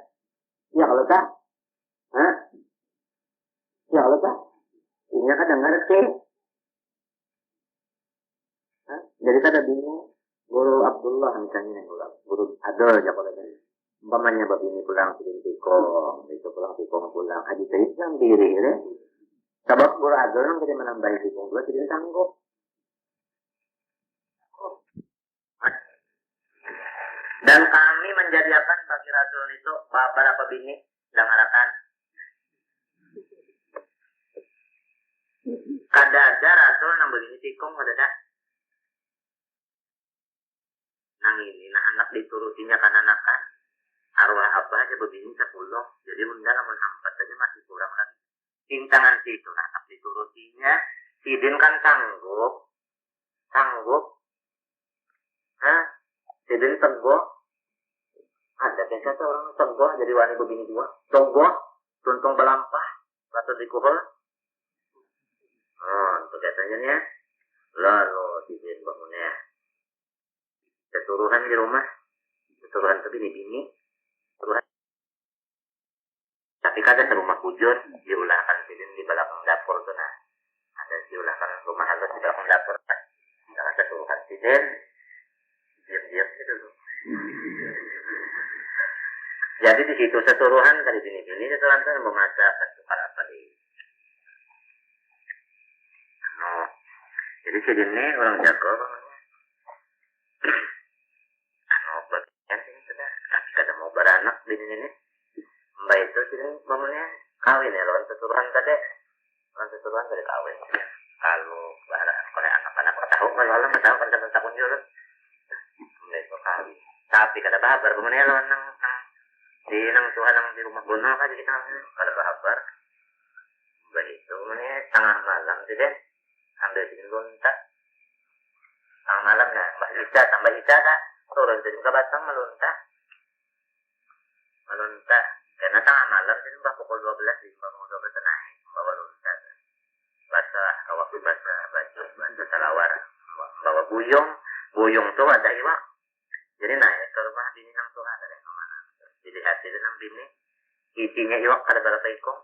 Ya kalau tak, ya kalau tak, ini kadang ngerti. Jadi kada bingung. Guru Abdullah misalnya yang ulang. Guru Adol ya kalau ini. Umpamanya babini pulang sidin tikong, itu pulang tikong pulang. Haji Said yang diri ya. Sebab Guru Adol yang jadi menambahi tikong dua tidak sanggup. Dan kami menjadikan bagi Rasul itu berapa bini dan alakan. Kada ada Rasul nang begini tikong kada ada. Nang ini nah anak diturutinya kan anakan arwah apa aja begini 10. Jadi bunda namun 4 saja masih kurang lagi. Tintangan situ anak diturutinya sidin kan sanggup. Sidin teguh. Ada biasa orang teguh jadi wani begini dua. Teguh, tuntung belampah, atau dikuhul. Itu biasanya nih. Lalu sidin bangunnya. Keturuhan di rumah. Keturuhan tapi bini. Keturuhan. Tapi kadang rumah kujur diulahkan sidin di belakang dapur tuh nah. Ada diulahkan rumah halus di belakang dapur. Jangan keturuhan sidin. Diam-diam gitu tuh. Jadi di situ seturuhan kali bini seturuhan tuh memasak sukar apa di. Jadi sidin ini orang jago bangunnya. Bagian ini sudah. Tapi kada mau beranak bini ini. Mbak itu sidin bangunnya kawin ya lawan seturuhan tadi. Lawan seturuhan tadi kawin. Kalau kalau anak-anak tahu malah tahu kan tahun jual. Mbak itu kawin. Tapi kada babar bangunnya lawan nang Tuhan yang di rumah bono kan kita kada babar. Mbak itu bangunnya tengah malam sih deh. Ambil sidin lontak. Tengah malam ya Mbak Ica tambah Ica kak. Turun dari muka batang melunta. Karena tengah malam itu pukul 12 di pukul 12 naik bawa lunta. Basah waktu basah baju salawar. Bawa buyung tuh ada iwak. Jadi naik ke rumah bini nang tuh ada yang mana. Jadi hasil nang bini isinya iwak ada berapa ikong.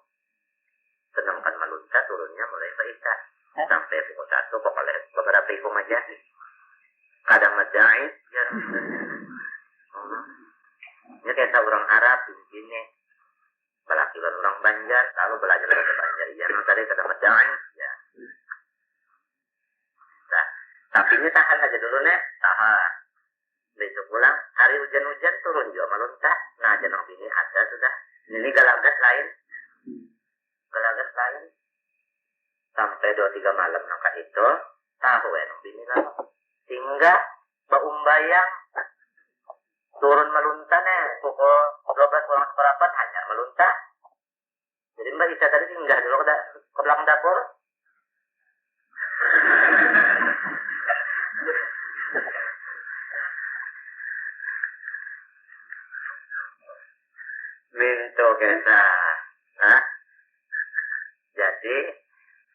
Sedangkan melunta turunnya mulai Ica sampai pukul 1 pokoknya beberapa ikong aja. Kadang majahid ya. Ini kayak orang Arab ini belakilan orang Banjar kalau belajar bahasa Banjar ya tadi kadang majahid ya. Nah, tapi ini tahan aja dulu nih tahan. Besok pulang hari hujan-hujan turun juga melunta. Nah jenong ini ada sudah. Ini galagas lain sampai 2-3 malam nangka itu tahu enong bini lah. Sehingga baumbayang turun melunta pukul 12 kurang seperempat hanya melunta. Jadi Mbak Ica tadi singgah dulu ke belakang dapur. Minto kita. tadi.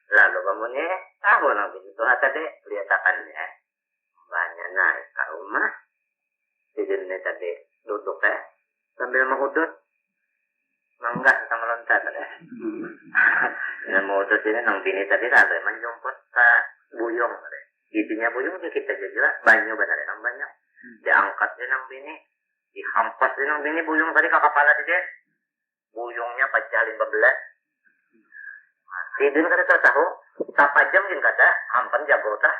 Lalu kemudian tahu nabi itu tadi kelihatakannya banyak naik ke rumah. Sidin tadi duduk sambil mengudut. Manggah sama loncat tadi. Dan mengudut ini nang bini tadi lalu menjumput ke buyung tadi. Intinya buyung kita jelas banyak benar yang banyak. Diangkat dia nang bini, dihampas dia nang bini buyung tadi ke kepala dia. Buyungnya pecah 15. Sidin kata tahu, tak jam din kata, ampan jago tah.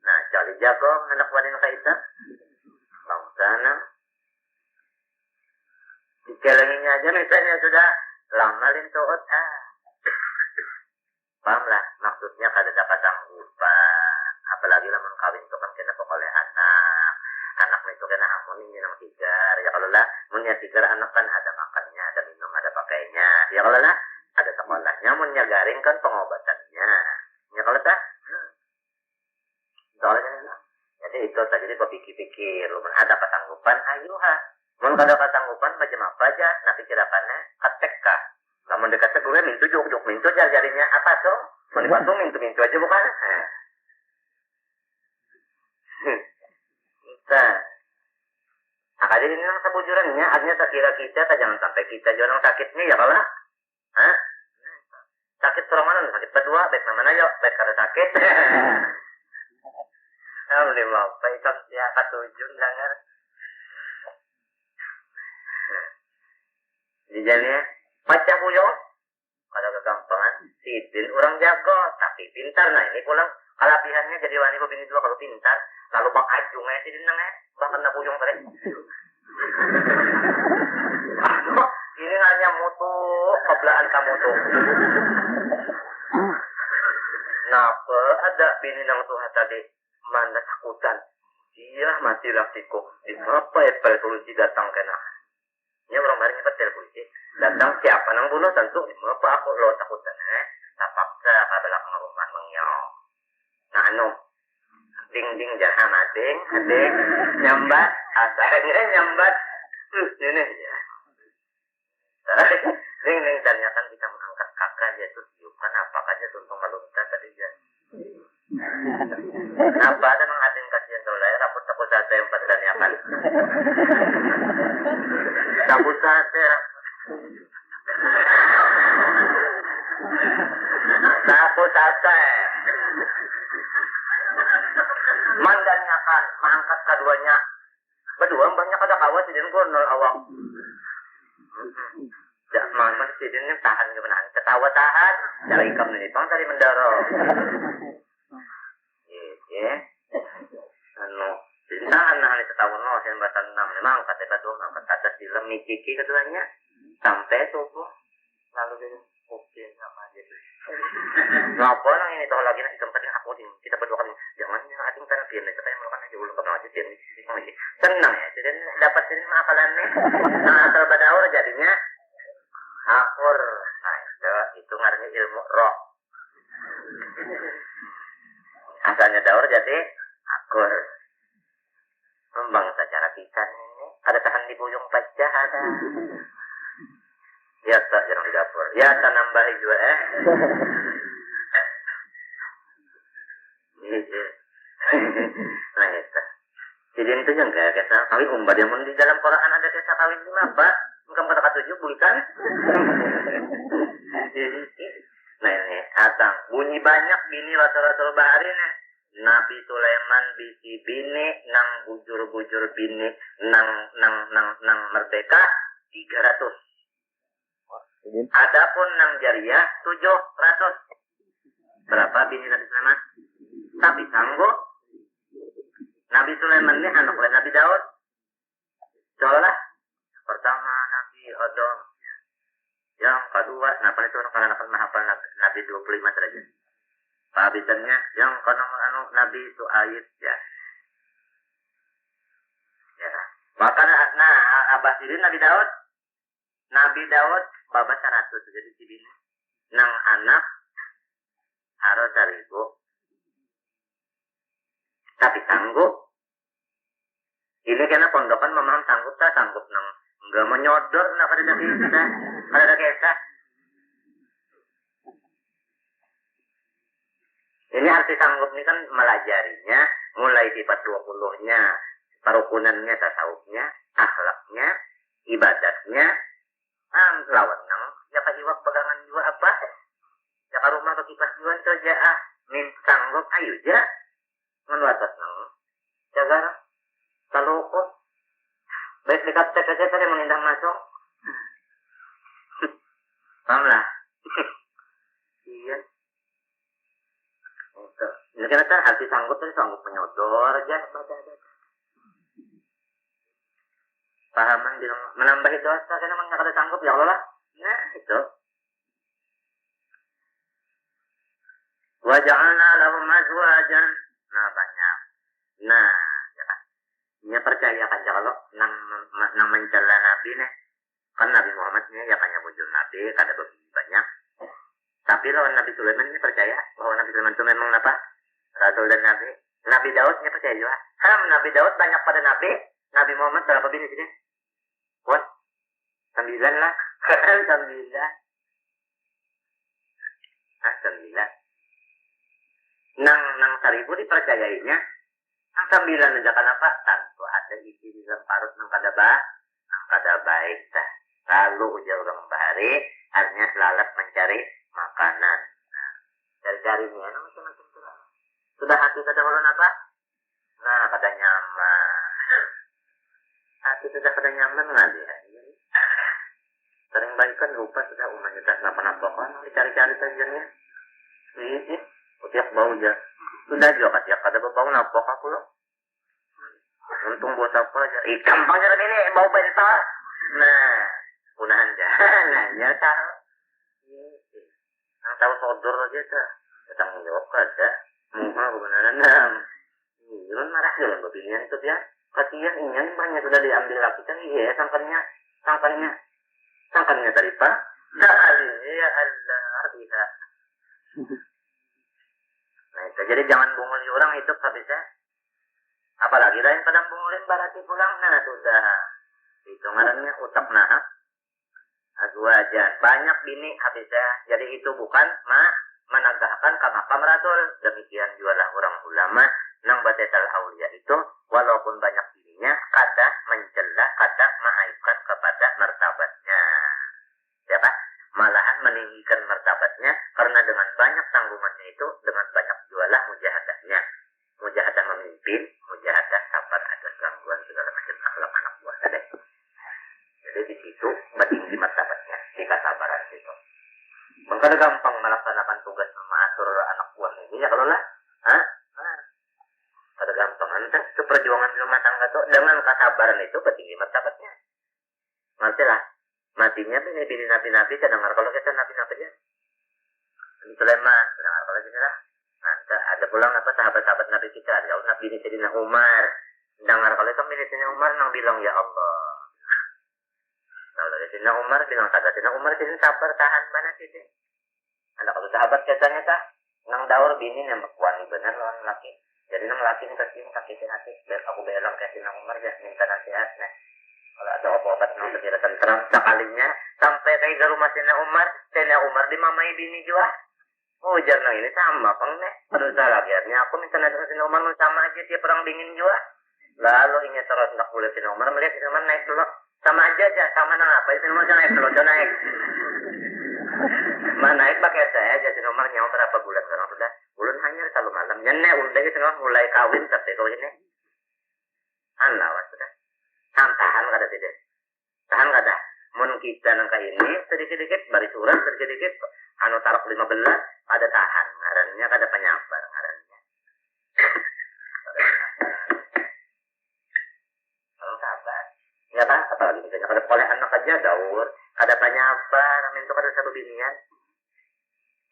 Nah, cari jago anak wanita kaita. Bangsa na. Dikelenginya aja misalnya sudah lama lintuot paham lah, maksudnya kada dapat sanggupan. Apalagi lah kawin itu kan kena oleh anak. Anak itu kena amun ini nang tigar. Ya kalau lah, munnya tigar anak kan ada makannya, ada minum, ada pakainya. Ya kalau lah, ada sekolahnya, munnya garing kan pengobatannya. Ya kalau tak, soalnya jadi itu tadi berpikir-pikir, lu ada kesanggupan, ayo mun kada kesanggupan macam apa aja, nanti kirakannya ketek kah. Namun dekat gue mintu juk mintu jarinya apa tuh? Mun dibantu mintu aja bukan? Nah, akadi ini nang sebujurannya, artinya tak kira kita, tak jangan sampai kita jual sakitnya ya kalau, sakit orang mana? Sakit berdua, baik mana yuk, baik kada sakit. Alhamdulillah, baik kan ya katujun dengar. Dijadinya pacah buyung, kada kegampangan, sidin orang jago, tapi pintar. Nah ini pulang kalabihannya jadi wanita bini dua kalau pintar. Lalu bang ajungnya sidin nangnya, bahkan na buyung tadi. Ini hanya mutu keblaan kamu tuh. Napa ada bini nang tuh tadi mana takutan? Iya mati lakiku. Apa ya polisi datang kena? Ini orang baru nyepetel polisi. Datang siapa nang bunuh tentu. Apa aku lo takutan tapaksa ke belakang rumah mengyok. Nah anu. Ding jangan ading nyambat asalnya nyambat. Ini ya. Ding tanyakan kita mengangkat kakak dia tuh tiupan apa aja tuntung malunta tadi dia. Kenapa ada mengading kasihan dolai rambut takut saja yang pertanyakan. Takut saja. Takut saja. Mandanyakan mengangkat keduanya. Berdua banyak ada kawan sidin gondol awak. Jak mana sidinnya tahan kebenaran ketawa tahan. Jalan ikam ini bang tadi mendorong. Iya. Anu cintaan nah ini ketawa no sen batan 6 memang kata batu angkat atas di lemi ciki keduanya sampai subuh lalu dia oke sama aja. Ngapa nang ini tahu lagi nak hitam tadi aku kita berdua kali jangan yang ading karena biar kita yang melakukan aja ulun aja biar ini senang ya jadi dapat ini akalannya nah asal badaur jadinya akur. Nah itu ngarannya ilmu roh asalnya daur jadi akur. Membang secara pisan ini ada tahan di buyung pecah ada. Ya tak jangan di dapur. Ya tak nambah juga Nah itu. Jadi itu yang kayak kisah kawin umbah yang di dalam Quran ada kisah kawin itu apa? Engkau kata 7 bulikan. Nah ini atang bunyi banyak bini rasul-rasul bahari nih. Nabi Sulaiman bisi bini nang bujur-bujur bini nang merdeka 300. Adapun nang jariah 700. Berapa bini Nabi Sulaiman? Tapi sanggup. Nabi Sulaiman ini anak oleh Nabi Daud. Soalnya pertama Nabi Adam. Yang kedua, nah itu karena menghafal Nabi 25 derajat. Habisannya yang kono Nabi Su'aib ya. Ya. Bahkan Abah Sirin Nabi Daud baba 100 jadi sibini. Nang anak harus 1000. Tapi sanggup. Ini kena pondokan memang sanggup nang enggak menyodor nah kada ada kisah. hati sanggup ini kan melajarinya, mulai sifat 20-nya, kerukunannya, tasawufnya, akhlaknya, ibadatnya, lawan nang, ya kajiwak pegangan juga apa? Ya ka rumah bagi pas juan saja min sanggup ayo ja, menuatas nang, jaga talukot, baik dikaptek aja tadi mengindang masuk, paham lah? Iya. Ini kan hati sanggup tadi sanggup menyodor aja, pahaman bilang menambahi dosa karena memang kada sanggup ya Allah. Nah itu. Wa ja'alna lahum azwajan. Nah banyak. Nah, ya kan. Nya percaya kan kalau nang mencela nabi nih. Kan Nabi Muhammad nih ya kanya muncul nabi kada begitu banyak. Tapi lawan Nabi Sulaiman ini percaya bahwa Nabi Sulaiman itu memang apa? Rasul dan nabi. Nabi Daud ini percaya juga. Nabi Daud banyak pada nabi. Nabi Muhammad berapa bini sini? Wah, 9 lah. 9. 9. Nang 1000 dipercayainya. Nang 9 aja kenapa? Tanpa ada isi di dalam parut nang kada baik dah. Lalu ujar orang bahari, hanya lalat mencari makanan. Nah, cari-carinya macam-macam sudah hati kada ulun apa? Nah, kada nyaman. Hati sudah kada nyaman nggak dia? Sering baikkan lupa sudah umumnya tak napa-napakan. Dicari-cari sajiannya. Ini, tiap bau aja. Sudah juga tiap kada bau napok aku loh. Untung buat apa aja. Gampang cara ini bau bentar. Nah, unahan aja. Nah, ya tahu. Yang tahu sodor aja tak. Tanggung jawab kada. Muha kebenaran. Jangan marah jalan beginian itu dia. Kasihan ini banyak sudah diambil lagi kan iya sangkannya tadi pak ya Allah iya. Nah itu jadi jangan bunguli orang itu habisnya apalagi lain pada bungulin barati pulang nah sudah itu ngarannya utak nahak azwajan banyak bini habisnya jadi itu bukan menegakkan kamaqam rasul demikian jualah orang ulama nang batetal aulia itu walaupun banyak dirinya kadang mencela kadang mengaibkan kepada martabatnya ya Pak malahan meninggikan martabatnya karena dengan banyak tanggungannya itu dengan banyak jualah mujahadahnya mujahadah memimpin mujahadah sabar atas gangguan segala macam akhlak anak buah tadi jadi di situ meninggi martabatnya di kesabaran itu maka gampang melaksanakan tugas mengatur anak buah ini ya kalau lah pada gampang nanti itu perjuangan di rumah tangga tuh dengan kesabaran itu petinggi martabatnya ngerti lah matinya bini nabi-nabi saya dengar kalau kita nabi-nabi aja Nabi Sulaiman dengar kalau kita lah nanti ada pulang apa sahabat-sahabat nabi kita ya Nabi ini Sayyidina Umar dengar kalau itu bini Sayyidina Umar nang bilang ya Allah kalau Sayyidina Umar bilang kata Sayyidina Umar Sayyidina sabar tahan mana sih ada kalau sahabat katanya tak nang daur bini yang berkuani benar lawan laki jadi nang laki ini kasih hati biar aku belang kayak Sayyidina Umar ya minta nasihat nah kalau ada obat-obat nang penjelasan terang sekalinya sampai kayak ke rumah Sayyidina Umar dimamai bini juga ujar nang ini sama pang nih berusaha lagi akhirnya aku minta nasihat Sayyidina Umar sama aja dia perang dingin juga lalu ingat terus nak boleh Sayyidina Umar melihat Sayyidina Umar naik dulu sama aja sama nang apa Sayyidina Umar naik dulu naik naik pakai saya aja Sayyidina Umar nyawa berapa bulan sekarang sudah bulan hanya selalu malam nyenek udah gitu mulai kawin tapi kau ini anak sudah tahan kada tidak tahan kada mun kita nangka ini sedikit-sedikit bari surat sedikit-sedikit anu taruh 15 ada tahan ngarannya kada penyabar ngarannya kalau sabar ya kan apalagi misalnya kada oleh anak aja daur kada penyabar minta kada sababinian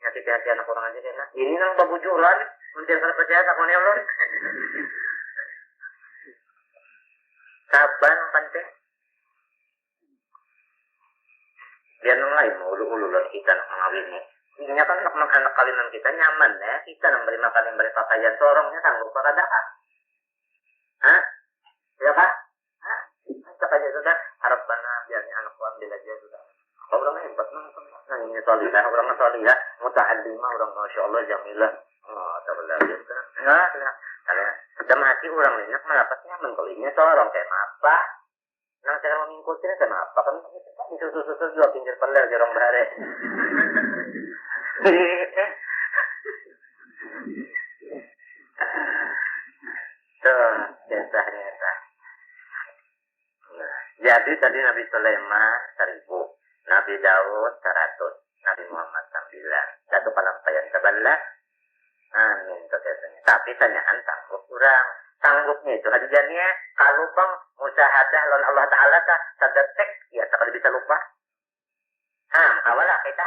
nyakiti hati anak orang aja kena ini nang babujuran mungkin kada percaya tak mana ulun sabar penting biar nang lain mau ulu-ulu lah kita nak mengawini ini kan anak kawinan kita nyaman ya kita nang beri makan yang beri pakaian sorongnya sanggup apa kada ya pak cak aja sudah harap mana biarnya anak ambil aja sudah orang hebat nang ini solihah orang solihah muta'allimah orang masya Allah jamilah astagfirullahaladzim. Enggak. Karena sudah mati orang ini, melapasnya menggolinya seorang kayak apa? Nang cara memingkutin kenapa? Kan susu-susu juga pinggir peler jorong bare. Tuh, kisahnya tak. Nah, jadi tadi Nabi Sulaiman 1000, Nabi Daud 100, Nabi Muhammad 9. Satu pelampaian kebalah. Amin biasanya. Tapi tanyaan sanggup kurang. Sanggupnya itu hadiahnya kalau bang musyahadah lawan Allah Ta'ala tak terdetek ya tak bisa lupa. Kawalah kita